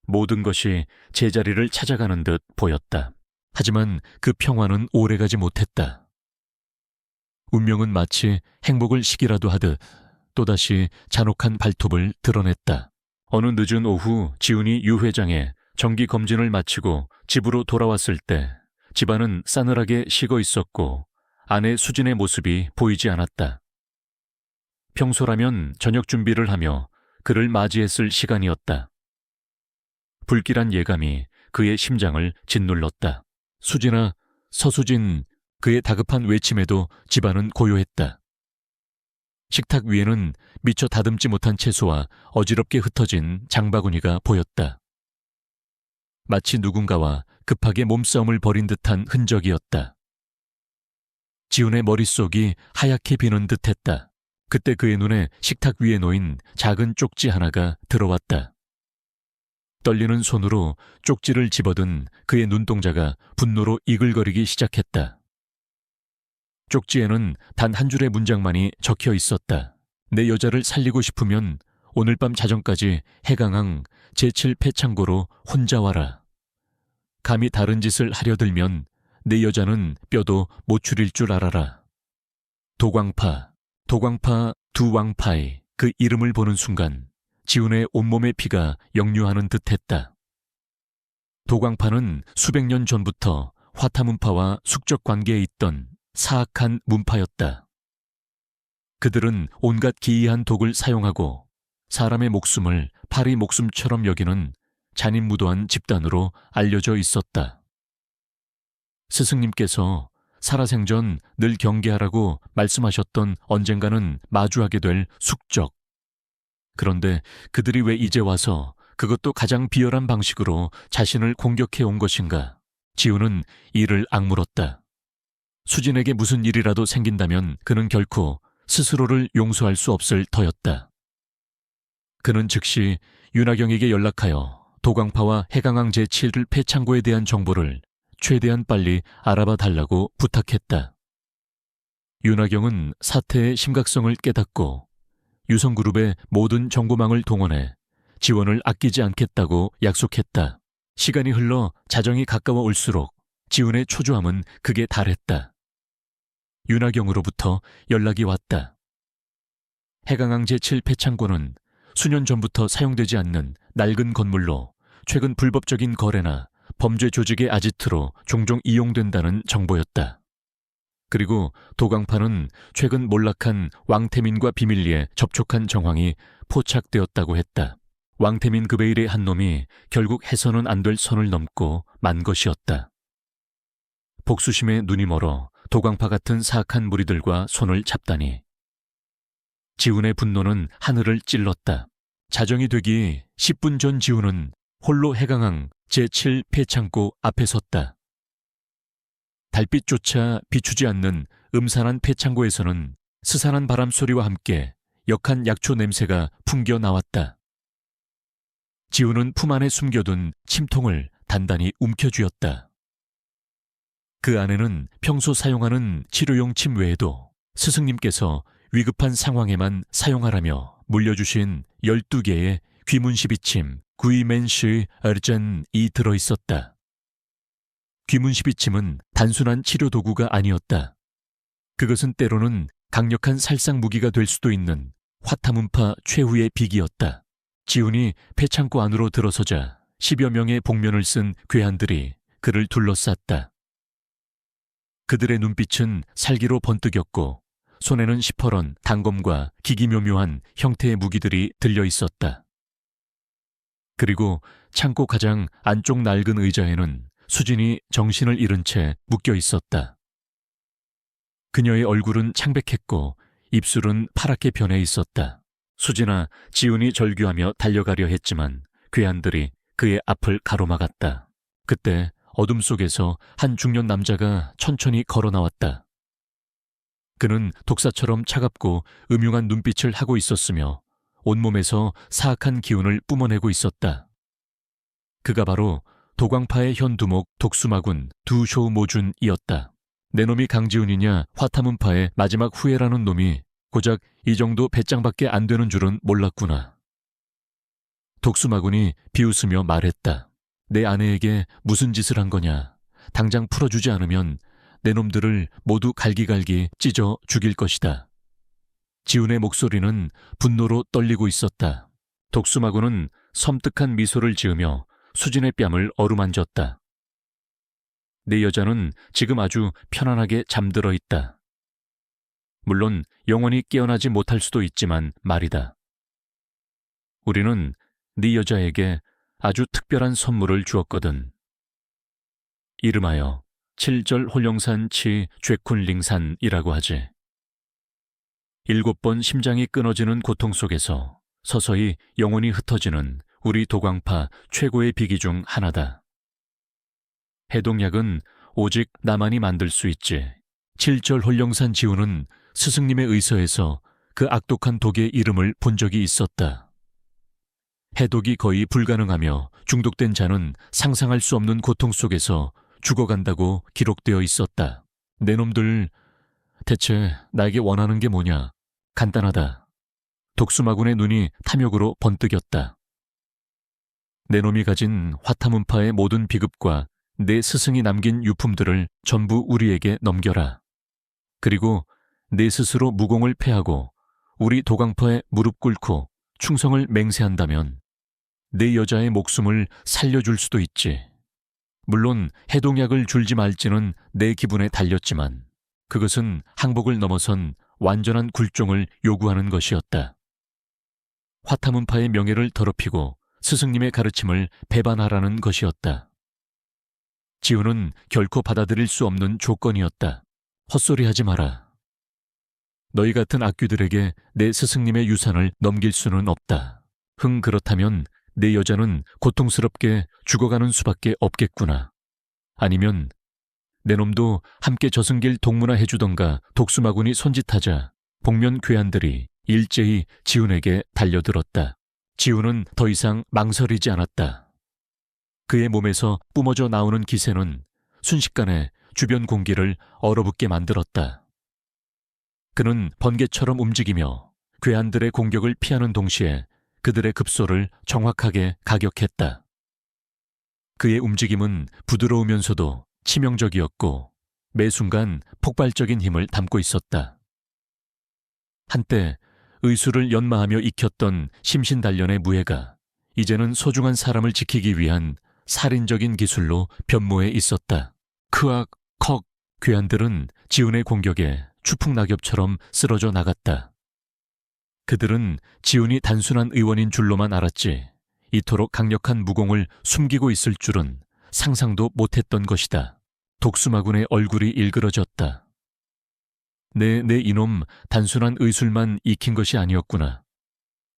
모든 것이 제자리를 찾아가는 듯 보였다. 하지만 그 평화는 오래가지 못했다. 운명은 마치 행복을 시기라도 하듯 또다시 잔혹한 발톱을 드러냈다. 어느 늦은 오후 지훈이 유 회장의 정기 검진을 마치고 집으로 돌아왔을 때 집안은 싸늘하게 식어 있었고 아내 수진의 모습이 보이지 않았다. 평소라면 저녁 준비를 하며 그를 맞이했을 시간이었다. 불길한 예감이 그의 심장을 짓눌렀다. 수진아, 서수진, 그의 다급한 외침에도 집안은 고요했다. 식탁 위에는 미처 다듬지 못한 채소와 어지럽게 흩어진 장바구니가 보였다. 마치 누군가와 급하게 몸싸움을 벌인 듯한 흔적이었다. 지훈의 머릿속이 하얗게 비는 듯했다. 그때 그의 눈에 식탁 위에 놓인 작은 쪽지 하나가 들어왔다. 떨리는 손으로 쪽지를 집어든 그의 눈동자가 분노로 이글거리기 시작했다. 쪽지에는 단 한 줄의 문장만이 적혀 있었다. 내 여자를 살리고 싶으면 오늘 밤 자정까지 해강항 제7폐창고로 혼자 와라. 감히 다른 짓을 하려 들면 내 여자는 뼈도 못 추릴 줄 알아라. 도광파 두왕파이. 그 이름을 보는 순간 지훈의 온몸의 피가 역류하는 듯했다. 도광파는 수백 년 전부터 화타문파와 숙적 관계에 있던 사악한 문파였다. 그들은 온갖 기이한 독을 사용하고 사람의 목숨을 파리 목숨처럼 여기는 잔인무도한 집단으로 알려져 있었다. 스승님께서 살아생전 늘 경계하라고 말씀하셨던 언젠가는 마주하게 될 숙적. 그런데 그들이 왜 이제 와서 그것도 가장 비열한 방식으로 자신을 공격해 온 것인가? 지우는 이를 악물었다. 수진에게 무슨 일이라도 생긴다면 그는 결코 스스로를 용서할 수 없을 터였다. 그는 즉시 윤하경에게 연락하여 도광파와 해강항 제7 폐창고에 대한 정보를 최대한 빨리 알아봐 달라고 부탁했다. 윤하경은 사태의 심각성을 깨닫고 유성그룹의 모든 정보망을 동원해 지원을 아끼지 않겠다고 약속했다. 시간이 흘러 자정이 가까워 올수록 지훈의 초조함은 극에 달했다. 윤하경으로부터 연락이 왔다. 해강항 제7 폐창고는 수년 전부터 사용되지 않는 낡은 건물로 최근 불법적인 거래나 범죄 조직의 아지트로 종종 이용된다는 정보였다. 그리고 도광파는 최근 몰락한 왕태민과 비밀리에 접촉한 정황이 포착되었다고 했다. 왕태민 급의 일의 한 놈이 결국 해서는 안 될 선을 넘고 만 것이었다. 복수심에 눈이 멀어 도광파 같은 사악한 무리들과 손을 잡다니. 지훈의 분노는 하늘을 찔렀다. 자정이 되기 10분 전 지훈은 홀로 해강항 제7 폐창고 앞에 섰다. 달빛조차 비추지 않는 음산한 폐창고에서는 스산한 바람 소리와 함께 역한 약초 냄새가 풍겨 나왔다. 지훈은 품 안에 숨겨둔 침통을 단단히 움켜쥐었다. 그 안에는 평소 사용하는 치료용 침 외에도 스승님께서 위급한 상황에만 사용하라며 물려주신 12개의 귀문시비침, 구이멘시 얼전이 들어있었다. 귀문시비침은 단순한 치료 도구가 아니었다. 그것은 때로는 강력한 살상 무기가 될 수도 있는 화타문파 최후의 비기였다. 지훈이 폐창고 안으로 들어서자 10여 명의 복면을 쓴 괴한들이 그를 둘러쌌다. 그들의 눈빛은 살기로 번뜩였고 손에는 시퍼런 단검과 기기묘묘한 형태의 무기들이 들려 있었다. 그리고 창고 가장 안쪽 낡은 의자에는 수진이 정신을 잃은 채 묶여 있었다. 그녀의 얼굴은 창백했고 입술은 파랗게 변해 있었다. 수진아, 지훈이 절규하며 달려가려 했지만 괴한들이 그의 앞을 가로막았다. 그때 어둠 속에서 한 중년 남자가 천천히 걸어 나왔다. 그는 독사처럼 차갑고 음흉한 눈빛을 하고 있었으며 온몸에서 사악한 기운을 뿜어내고 있었다. 그가 바로 도광파의 현두목 독수마군 두쇼모준이었다. 내 놈이 강지훈이냐 화타문파의 마지막 후예라는 놈이 고작 이 정도 배짱밖에 안 되는 줄은 몰랐구나. 독수마군이 비웃으며 말했다. 내 아내에게 무슨 짓을 한 거냐. 당장 풀어주지 않으면 내 놈들을 모두 갈기갈기 찢어 죽일 것이다. 지훈의 목소리는 분노로 떨리고 있었다. 독수마군은 섬뜩한 미소를 지으며 수진의 뺨을 어루만졌다. 내 여자는 지금 아주 편안하게 잠들어 있다. 물론 영원히 깨어나지 못할 수도 있지만 말이다. 우리는 네 여자에게 아주 특별한 선물을 주었거든. 이름하여 7절 홀령산 치 죄쿤링산이라고 하지. 7번 심장이 끊어지는 고통 속에서 서서히 영혼이 흩어지는 우리 도광파 최고의 비기 중 하나다. 해독약은 오직 나만이 만들 수 있지. 7절 홀령산 지훈은 스승님의 의서에서 그 악독한 독의 이름을 본 적이 있었다. 해독이 거의 불가능하며 중독된 자는 상상할 수 없는 고통 속에서 죽어간다고 기록되어 있었다. 내 놈들, 대체 나에게 원하는 게 뭐냐? 간단하다. 독수마군의 눈이 탐욕으로 번뜩였다. 내 놈이 가진 화타문파의 모든 비급과 내 스승이 남긴 유품들을 전부 우리에게 넘겨라. 그리고 내 스스로 무공을 패하고 우리 도광파에 무릎 꿇고 충성을 맹세한다면 내 여자의 목숨을 살려줄 수도 있지. 물론 해독약을 줄지 말지는 내 기분에 달렸지만 그것은 항복을 넘어선 완전한 굴종을 요구하는 것이었다. 화타문파의 명예를 더럽히고 스승님의 가르침을 배반하라는 것이었다. 지훈은 결코 받아들일 수 없는 조건이었다. 헛소리하지 마라. 너희 같은 악귀들에게 내 스승님의 유산을 넘길 수는 없다. 그렇다면 내 여자는 고통스럽게 죽어가는 수밖에 없겠구나. 아니면 내 놈도 함께 저승길 동무나 해주던가. 독수마군이 손짓하자 복면 괴한들이 일제히 지훈에게 달려들었다. 지훈은 더 이상 망설이지 않았다. 그의 몸에서 뿜어져 나오는 기세는 순식간에 주변 공기를 얼어붙게 만들었다. 그는 번개처럼 움직이며 괴한들의 공격을 피하는 동시에 그들의 급소를 정확하게 가격했다. 그의 움직임은 부드러우면서도 치명적이었고 매 순간 폭발적인 힘을 담고 있었다. 한때 의수를 연마하며 익혔던 심신단련의 무예가 이제는 소중한 사람을 지키기 위한 살인적인 기술로 변모해 있었다. 크악, 컥, 괴한들은 지훈의 공격에 추풍낙엽처럼 쓰러져 나갔다. 그들은 지훈이 단순한 의원인 줄로만 알았지 이토록 강력한 무공을 숨기고 있을 줄은 상상도 못했던 것이다. 독수마군의 얼굴이 일그러졌다. 내 이놈 단순한 의술만 익힌 것이 아니었구나.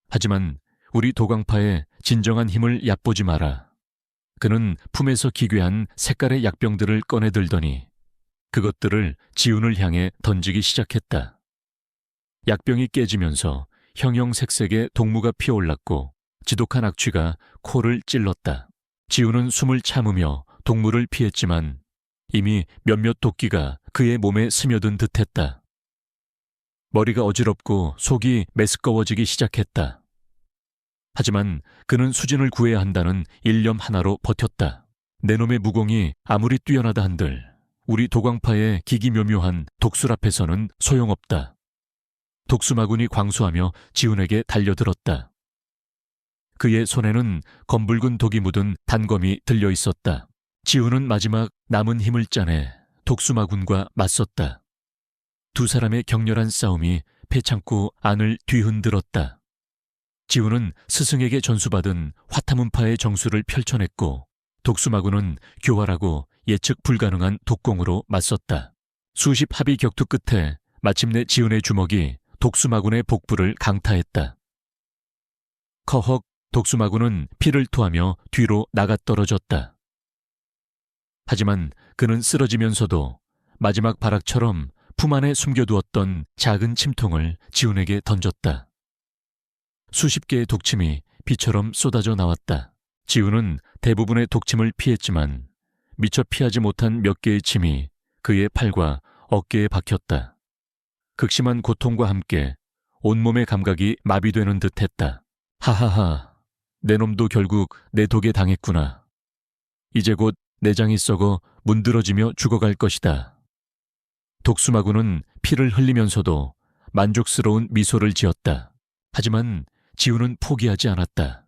하지만 우리 도강파의 진정한 힘을 얕보지 마라. 그는 품에서 기괴한 색깔의 약병들을 꺼내들더니 그것들을 지훈을 향해 던지기 시작했다. 약병이 깨지면서 형형색색의 동무가 피어올랐고 지독한 악취가 코를 찔렀다. 지훈은 숨을 참으며 동무를 피했지만 이미 몇몇 도끼가 그의 몸에 스며든 듯했다. 머리가 어지럽고 속이 메스꺼워지기 시작했다. 하지만 그는 수진을 구해야 한다는 일념 하나로 버텼다. 내 놈의 무공이 아무리 뛰어나다 한들 우리 도광파의 기기묘묘한 독술 앞에서는 소용없다. 독수마군이 광수하며 지훈에게 달려들었다. 그의 손에는 검붉은 독이 묻은 단검이 들려 있었다. 지훈은 마지막 남은 힘을 짜내 독수마군과 맞섰다. 두 사람의 격렬한 싸움이 패창고 안을 뒤흔들었다. 지훈은 스승에게 전수받은 화타문파의 정수를 펼쳐냈고 독수마군은 교활하고 예측 불가능한 독공으로 맞섰다. 수십 합의 격투 끝에 마침내 지훈의 주먹이 독수마군의 복부를 강타했다. 커헉. 독수마군은 피를 토하며 뒤로 나가떨어졌다. 하지만 그는 쓰러지면서도 마지막 발악처럼 품 안에 숨겨두었던 작은 침통을 지훈에게 던졌다. 수십 개의 독침이 비처럼 쏟아져 나왔다. 지훈은 대부분의 독침을 피했지만 미처 피하지 못한 몇 개의 침이 그의 팔과 어깨에 박혔다. 극심한 고통과 함께 온몸의 감각이 마비되는 듯했다. 하하하, 내 놈도 결국 내 독에 당했구나. 이제 곧 내장이 썩어 문드러지며 죽어갈 것이다. 독수마군은 피를 흘리면서도 만족스러운 미소를 지었다. 하지만 지훈은 포기하지 않았다.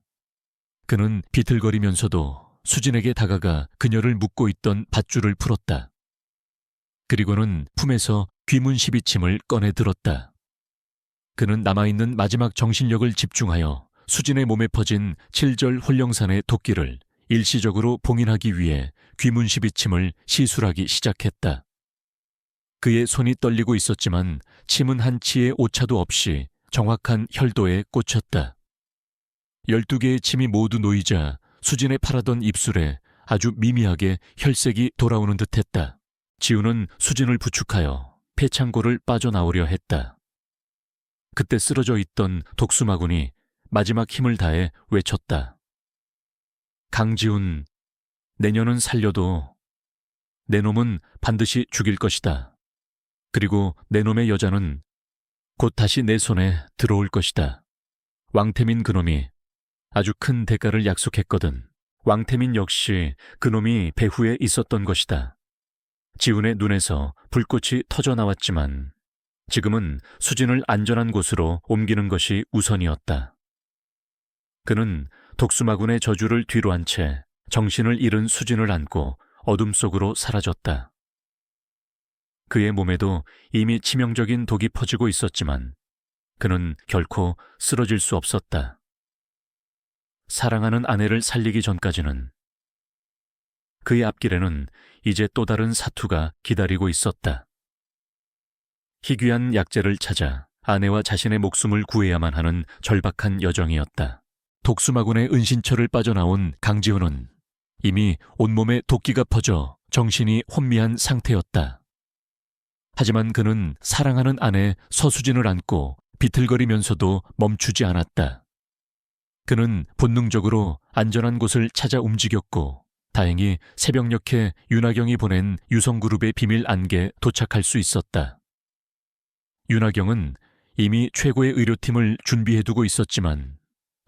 그는 비틀거리면서도 수진에게 다가가 그녀를 묶고 있던 밧줄을 풀었다. 그리고는 품에서 귀문 12침을 꺼내 들었다. 그는 남아있는 마지막 정신력을 집중하여 수진의 몸에 퍼진 7절 홀령산의 도끼를 일시적으로 봉인하기 위해 귀문 12침을 시술하기 시작했다. 그의 손이 떨리고 있었지만 침은 한 치의 오차도 없이 정확한 혈도에 꽂혔다. 12개의 침이 모두 놓이자 수진의 파라던 입술에 아주 미미하게 혈색이 돌아오는 듯했다. 지훈은 수진을 부축하여 폐창고를 빠져나오려 했다. 그때 쓰러져 있던 독수마군이 마지막 힘을 다해 외쳤다. 강지훈, 내년은 살려도 내 놈은 반드시 죽일 것이다. 그리고 내 놈의 여자는 곧 다시 내 손에 들어올 것이다. 왕태민 그놈이 아주 큰 대가를 약속했거든. 왕태민 역시 그놈이 배후에 있었던 것이다. 지훈의 눈에서 불꽃이 터져 나왔지만 지금은 수진을 안전한 곳으로 옮기는 것이 우선이었다. 그는 독수마군의 저주를 뒤로 한 채 정신을 잃은 수진을 안고 어둠 속으로 사라졌다. 그의 몸에도 이미 치명적인 독이 퍼지고 있었지만 그는 결코 쓰러질 수 없었다. 사랑하는 아내를 살리기 전까지는 그의 앞길에는 이제 또 다른 사투가 기다리고 있었다. 희귀한 약재를 찾아 아내와 자신의 목숨을 구해야만 하는 절박한 여정이었다. 독수마군의 은신처를 빠져나온 강지훈은 이미 온몸에 도끼가 퍼져 정신이 혼미한 상태였다. 하지만 그는 사랑하는 아내 서수진을 안고 비틀거리면서도 멈추지 않았다. 그는 본능적으로 안전한 곳을 찾아 움직였고 다행히 새벽녘에 윤하경이 보낸 유성그룹의 비밀 안개에 도착할 수 있었다. 윤하경은 이미 최고의 의료팀을 준비해두고 있었지만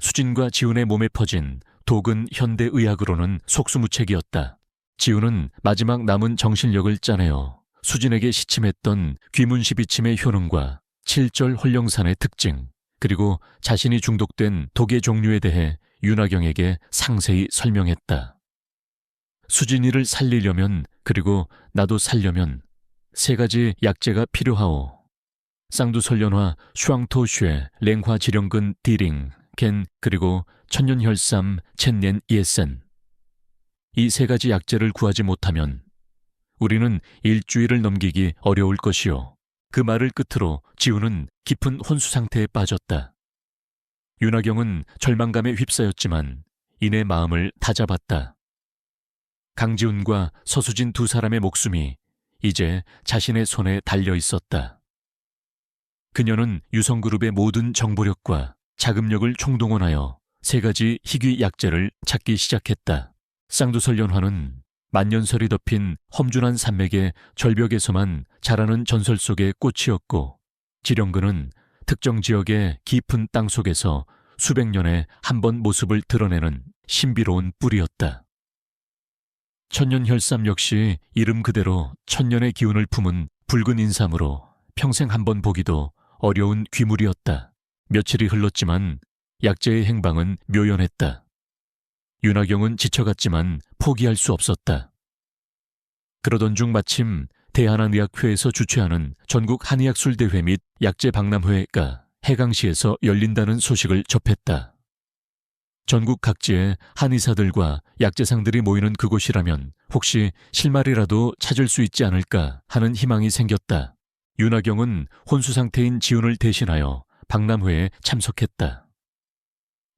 수진과 지훈의 몸에 퍼진 독은 현대의학으로는 속수무책이었다. 지훈은 마지막 남은 정신력을 짜내어 수진에게 시침했던 귀문시 비침의 효능과 7절 홀령산의 특징, 그리고 자신이 중독된 독의 종류에 대해 윤하경에게 상세히 설명했다. 수진이를 살리려면, 그리고 나도 살려면 3가지 약재가 필요하오. 쌍두설련화, 슈앙토쉐, 랭화지령근 디링, 겐, 그리고 천년혈삼, 첸넨 이에센. 이 3가지 약재를 구하지 못하면 우리는 일주일을 넘기기 어려울 것이오. 그 말을 끝으로 지훈은 깊은 혼수 상태에 빠졌다. 윤하경은 절망감에 휩싸였지만 이내 마음을 다잡았다. 강지훈과 서수진 2사람의 목숨이 이제 자신의 손에 달려 있었다. 그녀는 유성그룹의 모든 정보력과 자금력을 총동원하여 3가지 희귀 약재를 찾기 시작했다. 쌍두설련화는 만년설이 덮인 험준한 산맥의 절벽에서만 자라는 전설 속의 꽃이었고, 지령근은 특정 지역의 깊은 땅 속에서 수백 년에 한 번 모습을 드러내는 신비로운 뿌리였다. 천년혈삼 역시 이름 그대로 천년의 기운을 품은 붉은 인삼으로 평생 한 번 보기도 어려운 귀물이었다. 며칠이 흘렀지만 약재의 행방은 묘연했다. 윤하경은 지쳐갔지만 포기할 수 없었다. 그러던 중 마침 대한한의학회에서 주최하는 전국 한의학술대회 및 약재박람회가 해강시에서 열린다는 소식을 접했다. 전국 각지의 한의사들과 약재상들이 모이는 그곳이라면 혹시 실마리라도 찾을 수 있지 않을까 하는 희망이 생겼다. 윤하경은 혼수 상태인 지훈을 대신하여 박람회에 참석했다.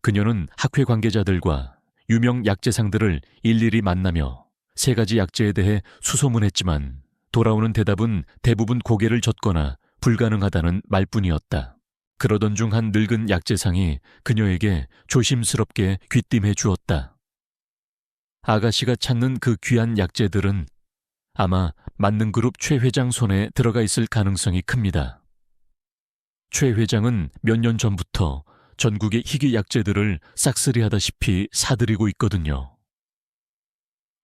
그녀는 학회 관계자들과 유명 약재상들을 일일이 만나며 3가지 약재에 대해 수소문했지만 돌아오는 대답은 대부분 고개를 젓거나 불가능하다는 말뿐이었다. 그러던 중 한 늙은 약재상이 그녀에게 조심스럽게 귀띔해 주었다. 아가씨가 찾는 그 귀한 약재들은 아마 만능그룹 최 회장 손에 들어가 있을 가능성이 큽니다. 최 회장은 몇 년 전부터 전국의 희귀 약재들을 싹쓸이하다시피 사들이고 있거든요.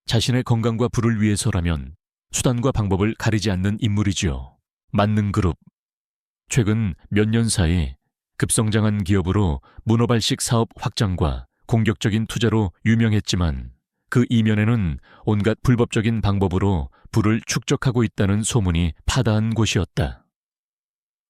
자신의 건강과 부를 위해서라면 수단과 방법을 가리지 않는 인물이지요. 만능그룹. 최근 몇 년 사이 급성장한 기업으로 문어발식 사업 확장과 공격적인 투자로 유명했지만 그 이면에는 온갖 불법적인 방법으로 부를 축적하고 있다는 소문이 파다한 곳이었다.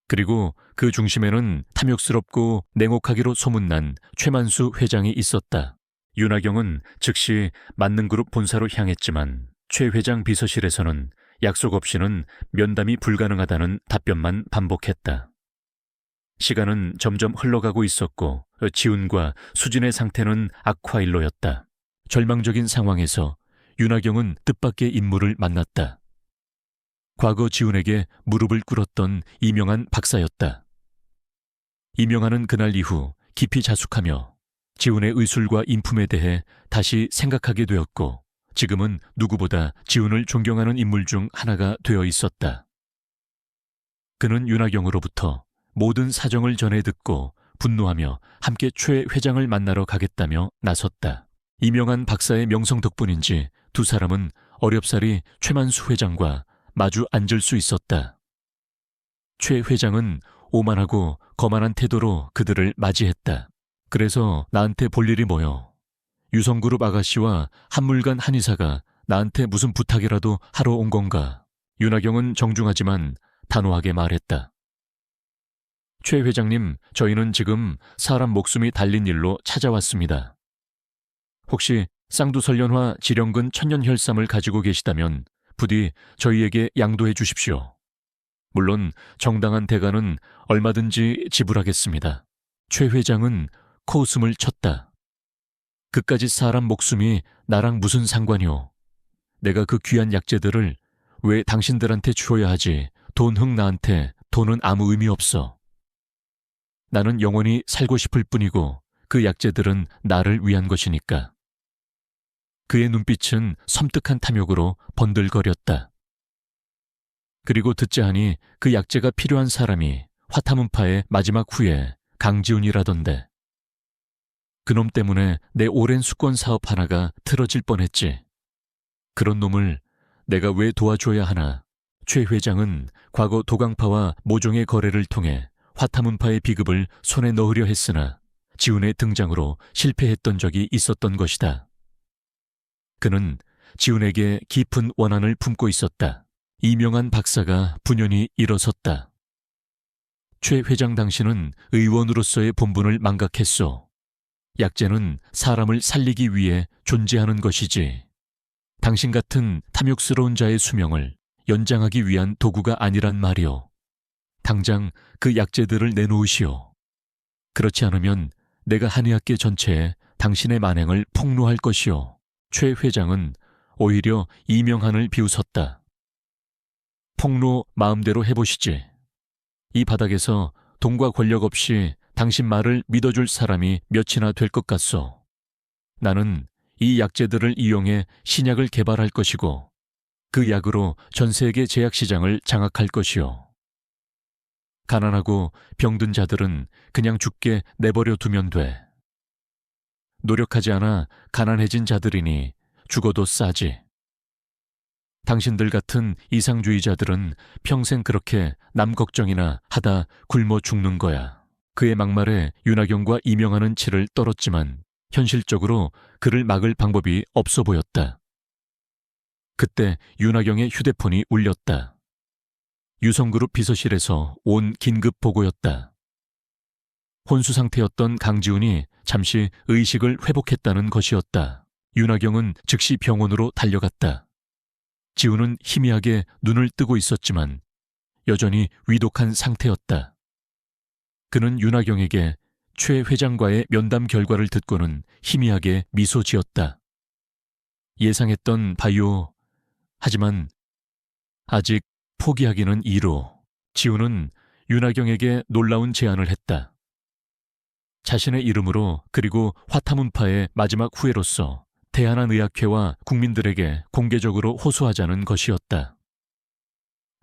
그리고 그 중심에는 탐욕스럽고 냉혹하기로 소문난 최만수 회장이 있었다. 윤하경은 즉시 만능그룹 본사로 향했지만 최 회장 비서실에서는 약속 없이는 면담이 불가능하다는 답변만 반복했다. 시간은 점점 흘러가고 있었고 지훈과 수진의 상태는 악화일로였다. 절망적인 상황에서 윤하경은 뜻밖의 인물을 만났다. 과거 지훈에게 무릎을 꿇었던 이명한 박사였다. 이명한은 그날 이후 깊이 자숙하며 지훈의 의술과 인품에 대해 다시 생각하게 되었고 지금은 누구보다 지훈을 존경하는 인물 중 하나가 되어 있었다. 그는 윤하경으로부터 모든 사정을 전해 듣고 분노하며 함께 최 회장을 만나러 가겠다며 나섰다. 이명한 박사의 명성 덕분인지 2사람은 어렵사리 최만수 회장과 마주 앉을 수 있었다. 최 회장은 오만하고 거만한 태도로 그들을 맞이했다. 그래서 나한테 볼 일이 뭐여? 유성그룹 아가씨와 한물간 한의사가 나한테 무슨 부탁이라도 하러 온 건가? 윤하경은 정중하지만 단호하게 말했다. 최 회장님, 저희는 지금 사람 목숨이 달린 일로 찾아왔습니다. 혹시 쌍두설련화 지령근 천년혈삼을 가지고 계시다면 부디 저희에게 양도해 주십시오. 물론 정당한 대가는 얼마든지 지불하겠습니다. 최 회장은 코웃음을 쳤다. 그까짓 사람 목숨이 나랑 무슨 상관이오. 내가 그 귀한 약재들을 왜 당신들한테 주어야 하지. 돈 흥 나한테 돈은 아무 의미 없어. 나는 영원히 살고 싶을 뿐이고 그 약재들은 나를 위한 것이니까. 그의 눈빛은 섬뜩한 탐욕으로 번들거렸다. 그리고 듣자 하니 그 약재가 필요한 사람이 화타문파의 마지막 후에 강지훈이라던데. 그놈 때문에 내 오랜 수건 사업 하나가 틀어질 뻔했지. 그런 놈을 내가 왜 도와줘야 하나. 최 회장은 과거 도강파와 모종의 거래를 통해 화타문파의 비급을 손에 넣으려 했으나 지훈의 등장으로 실패했던 적이 있었던 것이다. 그는 지훈에게 깊은 원한을 품고 있었다. 이명한 박사가 분연히 일어섰다. 최 회장 당신은 의원으로서의 본분을 망각했소. 약재는 사람을 살리기 위해 존재하는 것이지. 당신 같은 탐욕스러운 자의 수명을 연장하기 위한 도구가 아니란 말이오. 당장 그 약재들을 내놓으시오. 그렇지 않으면 내가 한의학계 전체에 당신의 만행을 폭로할 것이오. 최 회장은 오히려 이명한을 비웃었다. 폭로 마음대로 해보시지. 이 바닥에서 돈과 권력 없이 당신 말을 믿어줄 사람이 몇이나 될 것 같소. 나는 이 약재들을 이용해 신약을 개발할 것이고 그 약으로 전 세계 제약시장을 장악할 것이오. 가난하고 병든 자들은 그냥 죽게 내버려 두면 돼. 노력하지 않아 가난해진 자들이니 죽어도 싸지. 당신들 같은 이상주의자들은 평생 그렇게 남 걱정이나 하다 굶어 죽는 거야. 그의 막말에 윤하경과 이명하는 치를 떨었지만 현실적으로 그를 막을 방법이 없어 보였다. 그때 윤하경의 휴대폰이 울렸다. 유성그룹 비서실에서 온 긴급 보고였다. 혼수 상태였던 강지훈이 잠시 의식을 회복했다는 것이었다. 윤하경은 즉시 병원으로 달려갔다. 지훈은 희미하게 눈을 뜨고 있었지만 여전히 위독한 상태였다. 그는 윤하경에게 최 회장과의 면담 결과를 듣고는 희미하게 미소 지었다. 예상했던 바이오. 하지만 아직 포기하기는 이루. 지훈은 윤하경에게 놀라운 제안을 했다. 자신의 이름으로 그리고 화타문파의 마지막 후예로서 대한한의학회와 국민들에게 공개적으로 호소하자는 것이었다.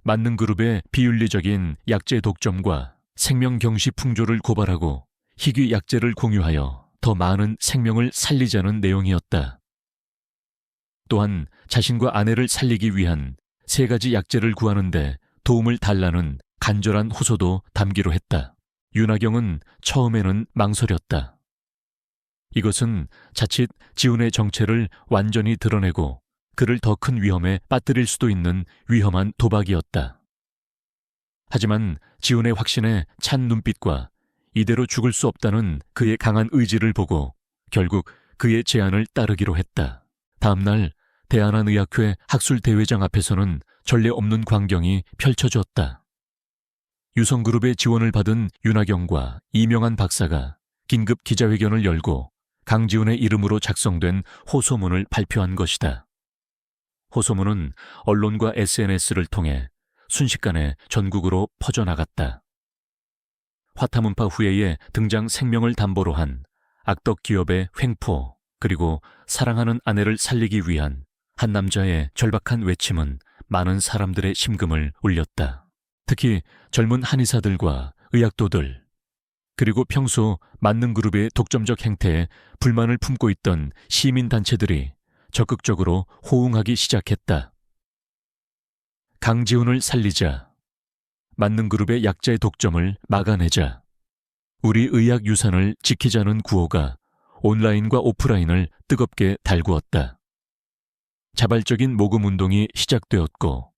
만능그룹의 비윤리적인 약재 독점과 생명경시 풍조를 고발하고 희귀 약재를 공유하여 더 많은 생명을 살리자는 내용이었다. 또한 자신과 아내를 살리기 위한 3가지 약재를 구하는데 도움을 달라는 간절한 호소도 담기로 했다. 윤하경은 처음에는 망설였다. 이것은 자칫 지훈의 정체를 완전히 드러내고 그를 더 큰 위험에 빠뜨릴 수도 있는 위험한 도박이었다. 하지만 지훈의 확신에 찬 눈빛과 이대로 죽을 수 없다는 그의 강한 의지를 보고 결국 그의 제안을 따르기로 했다. 다음 날 대한한의학회 학술대회장 앞에서는 전례 없는 광경이 펼쳐졌다. 유성그룹의 지원을 받은 윤하경과 이명한 박사가 긴급 기자회견을 열고 강지훈의 이름으로 작성된 호소문을 발표한 것이다. 호소문은 언론과 SNS를 통해 순식간에 전국으로 퍼져나갔다. 화타문파 후예의 등장 생명을 담보로 한 악덕 기업의 횡포, 그리고 사랑하는 아내를 살리기 위한 한 남자의 절박한 외침은 많은 사람들의 심금을 울렸다. 특히 젊은 한의사들과 의학도들, 그리고 평소 만능그룹의 독점적 행태에 불만을 품고 있던 시민단체들이 적극적으로 호응하기 시작했다. 강지훈을 살리자. 만능그룹의 약자의 독점을 막아내자. 우리 의학 유산을 지키자는 구호가 온라인과 오프라인을 뜨겁게 달구었다. 자발적인 모금운동이 시작되었고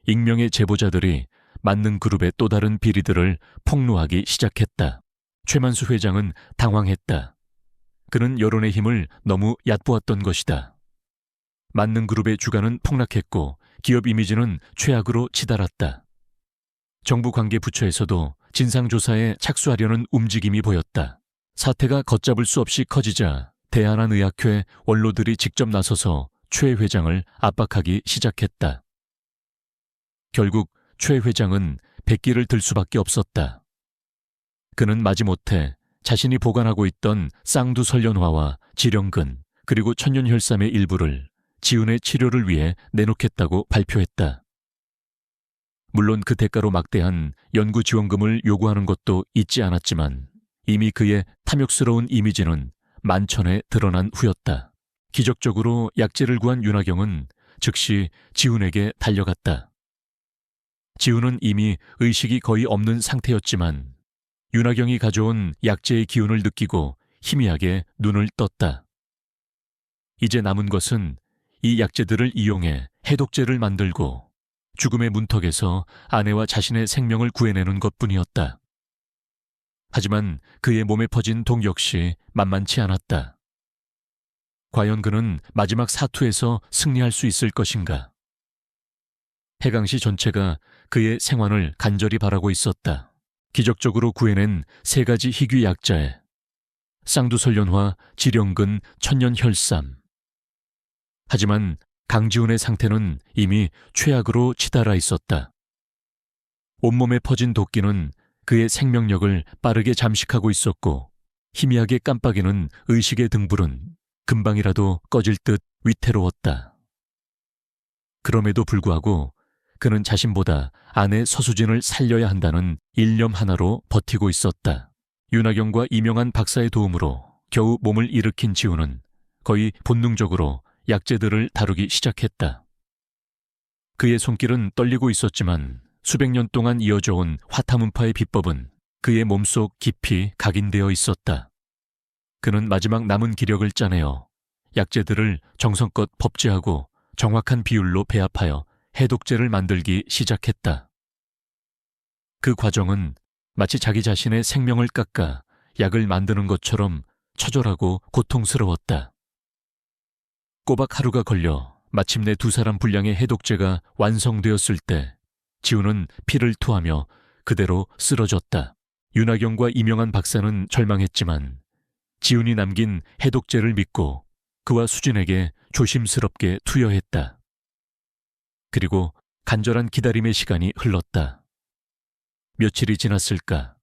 익명의 제보자들이 만능그룹의 또 다른 비리들을 폭로하기 시작했다. 최만수 회장은 당황했다. 그는 여론의 힘을 너무 얕보았던 것이다. 만능그룹의 주가는 폭락했고 기업 이미지는 최악으로 치달았다. 정부 관계 부처에서도 진상조사에 착수하려는 움직임이 보였다. 사태가 걷잡을 수 없이 커지자 대한한의학회 원로들이 직접 나서서 최 회장을 압박하기 시작했다. 결국 최 회장은 백기를 들 수밖에 없었다. 그는 마지못해 자신이 보관하고 있던 쌍두설련화와 지령근 그리고 천연혈삼의 일부를 지훈의 치료를 위해 내놓겠다고 발표했다. 물론 그 대가로 막대한 연구 지원금을 요구하는 것도 잊지 않았지만 이미 그의 탐욕스러운 이미지는 만천에 드러난 후였다. 기적적으로 약재를 구한 윤하경은 즉시 지훈에게 달려갔다. 지훈은 이미 의식이 거의 없는 상태였지만 윤하경이 가져온 약재의 기운을 느끼고 희미하게 눈을 떴다. 이제 남은 것은 이 약재들을 이용해 해독제를 만들고 죽음의 문턱에서 아내와 자신의 생명을 구해내는 것뿐이었다. 하지만 그의 몸에 퍼진 독 역시 만만치 않았다. 과연 그는 마지막 사투에서 승리할 수 있을 것인가? 해강시 전체가 그의 생환을 간절히 바라고 있었다. 기적적으로 구해낸 3가지 희귀 약자에 쌍두설련화, 지령근, 천연혈삼. 하지만 강지훈의 상태는 이미 최악으로 치달아 있었다. 온몸에 퍼진 도끼는 그의 생명력을 빠르게 잠식하고 있었고 희미하게 깜빡이는 의식의 등불은 금방이라도 꺼질 듯 위태로웠다. 그럼에도 불구하고 그는 자신보다 아내 서수진을 살려야 한다는 일념 하나로 버티고 있었다. 윤하경과 이명한 박사의 도움으로 겨우 몸을 일으킨 지훈은 거의 본능적으로 약재들을 다루기 시작했다. 그의 손길은 떨리고 있었지만 수백 년 동안 이어져 온 화타문파의 비법은 그의 몸속 깊이 각인되어 있었다. 그는 마지막 남은 기력을 짜내어 약재들을 정성껏 법제하고 정확한 비율로 배합하여 해독제를 만들기 시작했다. 그 과정은 마치 자기 자신의 생명을 깎아 약을 만드는 것처럼 처절하고 고통스러웠다. 꼬박 하루가 걸려 마침내 2사람 분량의 해독제가 완성되었을 때 지훈은 피를 토하며 그대로 쓰러졌다. 윤하경과 이명한 박사는 절망했지만 지훈이 남긴 해독제를 믿고 그와 수진에게 조심스럽게 투여했다. 그리고 간절한 기다림의 시간이 흘렀다. 며칠이 지났을까?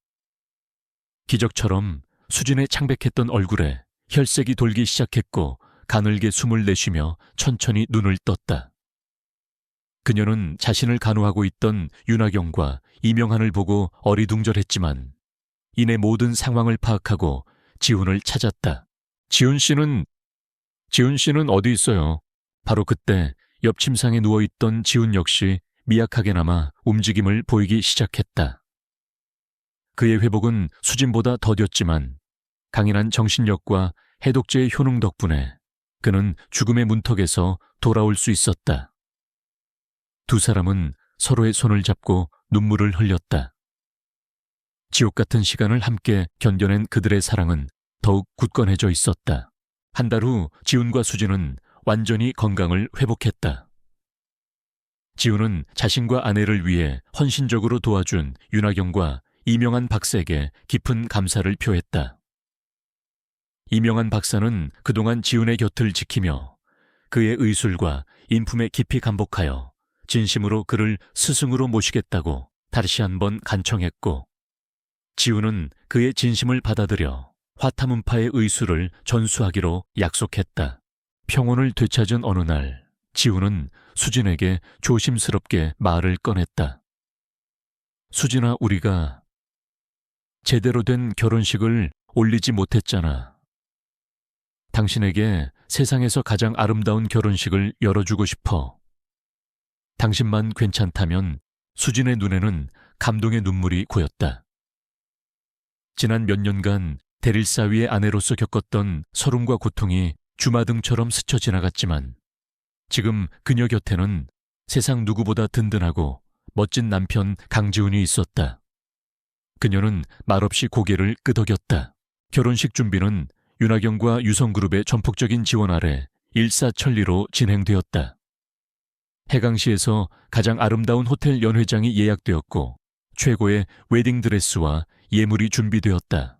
기적처럼 수진의 창백했던 얼굴에 혈색이 돌기 시작했고 가늘게 숨을 내쉬며 천천히 눈을 떴다. 그녀는 자신을 간호하고 있던 윤하경과 이명한을 보고 어리둥절했지만 이내 모든 상황을 파악하고 지훈을 찾았다. 지훈 씨는 어디 있어요? 바로 그때 옆 침상에 누워있던 지훈 역시 미약하게나마 움직임을 보이기 시작했다. 그의 회복은 수진보다 더뎠지만 강인한 정신력과 해독제의 효능 덕분에 그는 죽음의 문턱에서 돌아올 수 있었다. 2사람은 서로의 손을 잡고 눈물을 흘렸다. 지옥 같은 시간을 함께 견뎌낸 그들의 사랑은 더욱 굳건해져 있었다. 한 달 후 지훈과 수진은 완전히 건강을 회복했다. 지훈은 자신과 아내를 위해 헌신적으로 도와준 윤하경과 이명한 박사에게 깊은 감사를 표했다. 이명한 박사는 그동안 지훈의 곁을 지키며 그의 의술과 인품에 깊이 감복하여 진심으로 그를 스승으로 모시겠다고 다시 한번 간청했고 지훈은 그의 진심을 받아들여 화타문파의 의술을 전수하기로 약속했다. 평온을 되찾은 어느 날 지훈은 수진에게 조심스럽게 말을 꺼냈다. 수진아, 우리가 제대로 된 결혼식을 올리지 못했잖아. 당신에게 세상에서 가장 아름다운 결혼식을 열어주고 싶어. 당신만 괜찮다면. 수진의 눈에는 감동의 눈물이 고였다. 지난 몇 년간 대릴사위의 아내로서 겪었던 서름과 고통이 주마등처럼 스쳐 지나갔지만 지금 그녀 곁에는 세상 누구보다 든든하고 멋진 남편 강지훈이 있었다. 그녀는 말없이 고개를 끄덕였다. 결혼식 준비는 윤하경과 유성그룹의 전폭적인 지원 아래 일사천리로 진행되었다. 해강시에서 가장 아름다운 호텔 연회장이 예약되었고 최고의 웨딩드레스와 예물이 준비되었다.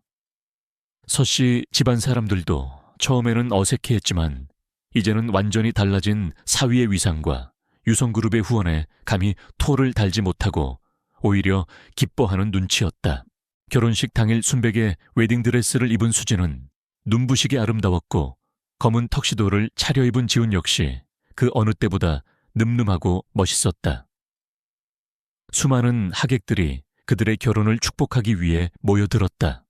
서씨 집안 사람들도 처음에는 어색해했지만 이제는 완전히 달라진 사위의 위상과 유성그룹의 후원에 감히 토를 달지 못하고 오히려 기뻐하는 눈치였다. 결혼식 당일 순백의 웨딩드레스를 입은 수진은 눈부시게 아름다웠고 검은 턱시도를 차려입은 지훈 역시 그 어느 때보다 늠름하고 멋있었다. 수많은 하객들이 그들의 결혼을 축복하기 위해 모여들었다.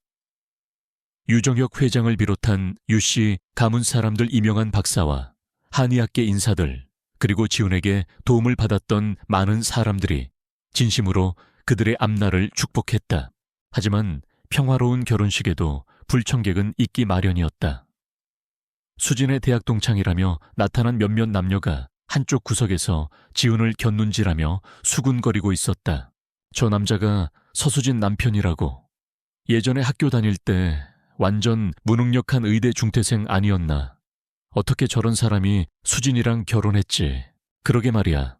유정혁 회장을 비롯한 유씨 가문 사람들 이명한 박사와 한의학계 인사들 그리고 지훈에게 도움을 받았던 많은 사람들이 진심으로 그들의 앞날을 축복했다. 하지만 평화로운 결혼식에도 불청객은 있기 마련이었다. 수진의 대학 동창이라며 나타난 몇몇 남녀가 한쪽 구석에서 지훈을 곁눈질하며 수군거리고 있었다. 저 남자가 서수진 남편이라고. 예전에 학교 다닐 때 완전 무능력한 의대 중퇴생 아니었나. 어떻게 저런 사람이 수진이랑 결혼했지. 그러게 말이야.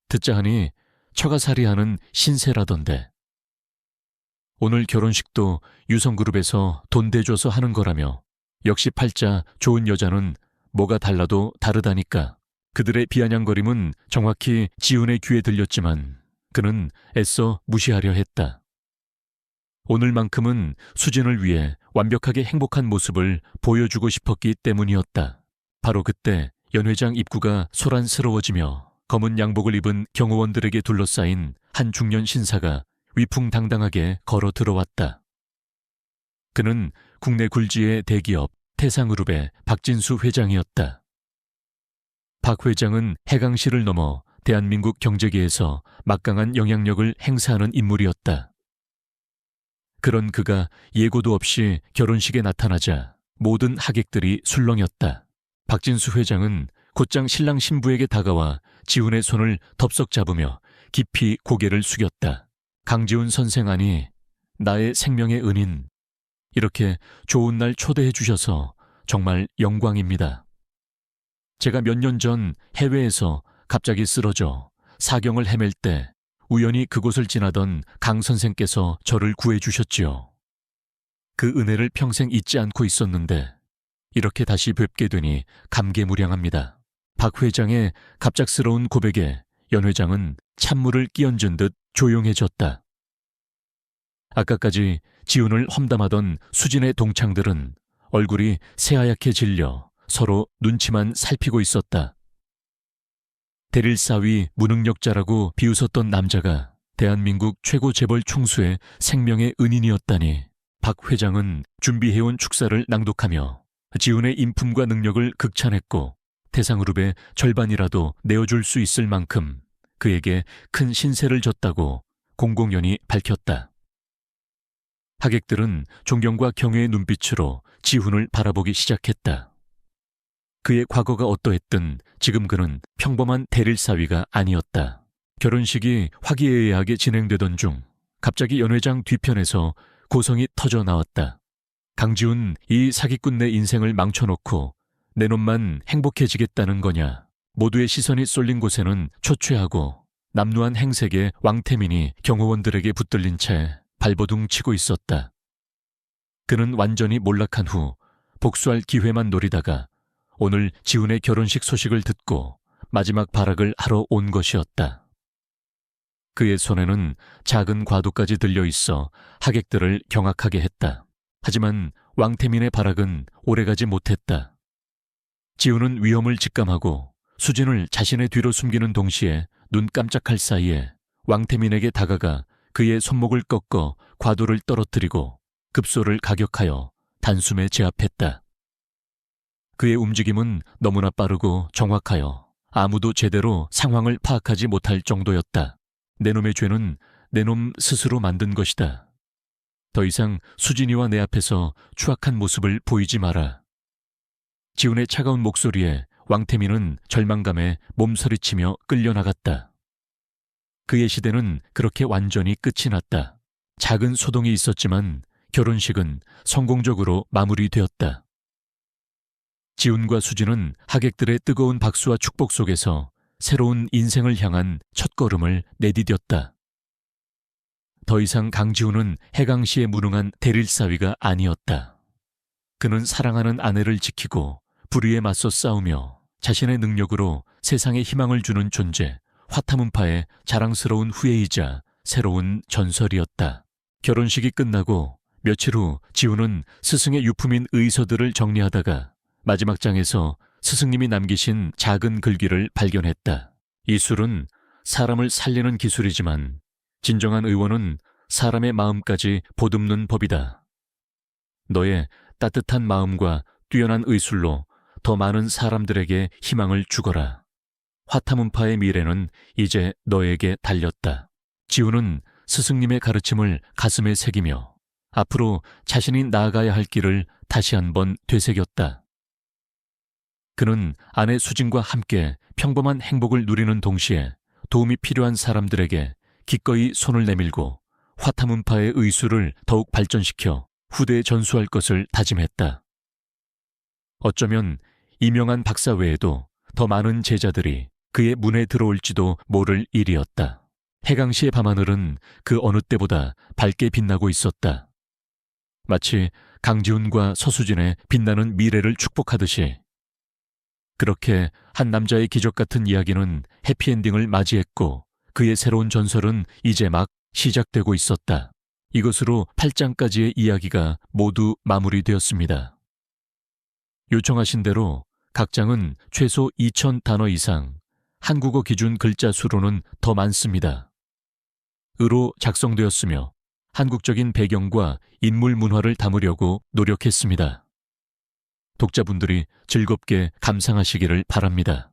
듣자 하니 처가살이하는 신세라던데. 오늘 결혼식도 유성그룹에서 돈 대줘서 하는 거라며 역시 팔자 좋은 여자는 뭐가 달라도 다르다니까. 그들의 비아냥거림은 정확히 지훈의 귀에 들렸지만 그는 애써 무시하려 했다. 오늘만큼은 수진을 위해 완벽하게 행복한 모습을 보여주고 싶었기 때문이었다. 바로 그때 연 회장 입구가 소란스러워지며 검은 양복을 입은 경호원들에게 둘러싸인 한 중년 신사가 위풍당당하게 걸어 들어왔다. 그는 국내 굴지의 대기업 태상그룹의 박진수 회장이었다. 박 회장은 해강시를 넘어 대한민국 경제계에서 막강한 영향력을 행사하는 인물이었다. 그런 그가 예고도 없이 결혼식에 나타나자 모든 하객들이 술렁였다. 박진수 회장은 곧장 신랑 신부에게 다가와 지훈의 손을 덥석 잡으며 깊이 고개를 숙였다. 강지훈 선생 아니, 나의 생명의 은인. 이렇게 좋은 날 초대해 주셔서 정말 영광입니다. 제가 몇 년 전 해외에서 갑자기 쓰러져 사경을 헤맬 때 우연히 그곳을 지나던 강 선생께서 저를 구해 주셨지요. 그 은혜를 평생 잊지 않고 있었는데 이렇게 다시 뵙게 되니 감개무량합니다. 박 회장의 갑작스러운 고백에 연 회장은 찬물을 끼얹은 듯 조용해졌다. 아까까지 지훈을 험담하던 수진의 동창들은 얼굴이 새하얗게 질려 서로 눈치만 살피고 있었다. 대릴사위 무능력자라고 비웃었던 남자가 대한민국 최고 재벌 총수의 생명의 은인이었다니. 박 회장은 준비해온 축사를 낭독하며 지훈의 인품과 능력을 극찬했고 태상그룹의 절반이라도 내어줄 수 있을 만큼 그에게 큰 신세를 졌다고 공공연히 밝혔다. 하객들은 존경과 경외의 눈빛으로 지훈을 바라보기 시작했다. 그의 과거가 어떠했든 지금 그는 평범한 대릴사위가 아니었다. 결혼식이 화기애애하게 진행되던 중 갑자기 연 회장 뒤편에서 고성이 터져 나왔다. 강지훈, 이 사기꾼 내 인생을 망쳐놓고 내 놈만 행복해지겠다는 거냐. 모두의 시선이 쏠린 곳에는 초췌하고 남루한 행색의 왕태민이 경호원들에게 붙들린 채 발버둥 치고 있었다. 그는 완전히 몰락한 후 복수할 기회만 노리다가 오늘 지훈의 결혼식 소식을 듣고 마지막 발악을 하러 온 것이었다. 그의 손에는 작은 과도까지 들려있어 하객들을 경악하게 했다. 하지만 왕태민의 발악은 오래가지 못했다. 지훈은 위험을 직감하고 수진을 자신의 뒤로 숨기는 동시에 눈 깜짝할 사이에 왕태민에게 다가가 그의 손목을 꺾어 과도를 떨어뜨리고 급소를 가격하여 단숨에 제압했다. 그의 움직임은 너무나 빠르고 정확하여 아무도 제대로 상황을 파악하지 못할 정도였다. 내 놈의 죄는 내 놈 스스로 만든 것이다. 더 이상 수진이와 내 앞에서 추악한 모습을 보이지 마라. 지훈의 차가운 목소리에 왕태민은 절망감에 몸서리치며 끌려나갔다. 그의 시대는 그렇게 완전히 끝이 났다. 작은 소동이 있었지만 결혼식은 성공적으로 마무리되었다. 지훈과 수진은 하객들의 뜨거운 박수와 축복 속에서 새로운 인생을 향한 첫걸음을 내디뎠다. 더 이상 강지훈은 해강시에 무능한 대릴사위가 아니었다. 그는 사랑하는 아내를 지키고 불의에 맞서 싸우며 자신의 능력으로 세상에 희망을 주는 존재, 화타문파의 자랑스러운 후예이자 새로운 전설이었다. 결혼식이 끝나고 며칠 후 지우는 스승의 유품인 의서들을 정리하다가 마지막 장에서 스승님이 남기신 작은 글귀를 발견했다. 이 술은 사람을 살리는 기술이지만 진정한 의원은 사람의 마음까지 보듬는 법이다. 너의 따뜻한 마음과 뛰어난 의술로 더 많은 사람들에게 희망을 주거라. 화타문파의 미래는 이제 너에게 달렸다. 지우는 스승님의 가르침을 가슴에 새기며 앞으로 자신이 나아가야 할 길을 다시 한번 되새겼다. 그는 아내 수진과 함께 평범한 행복을 누리는 동시에 도움이 필요한 사람들에게 기꺼이 손을 내밀고 화타문파의 의술을 더욱 발전시켜 후대에 전수할 것을 다짐했다. 어쩌면 이명한 박사 외에도 더 많은 제자들이 그의 문에 들어올지도 모를 일이었다. 해강시의 밤하늘은 그 어느 때보다 밝게 빛나고 있었다. 마치 강지훈과 서수진의 빛나는 미래를 축복하듯이. 그렇게 한 남자의 기적 같은 이야기는 해피엔딩을 맞이했고 그의 새로운 전설은 이제 막 시작되고 있었다. 이것으로 8장까지의 이야기가 모두 마무리되었습니다. 요청하신 대로 각 장은 최소 2,000단어 이상, 한국어 기준 글자 수로는 더 많습니다. 으로 작성되었으며 한국적인 배경과 인물 문화를 담으려고 노력했습니다. 독자분들이 즐겁게 감상하시기를 바랍니다.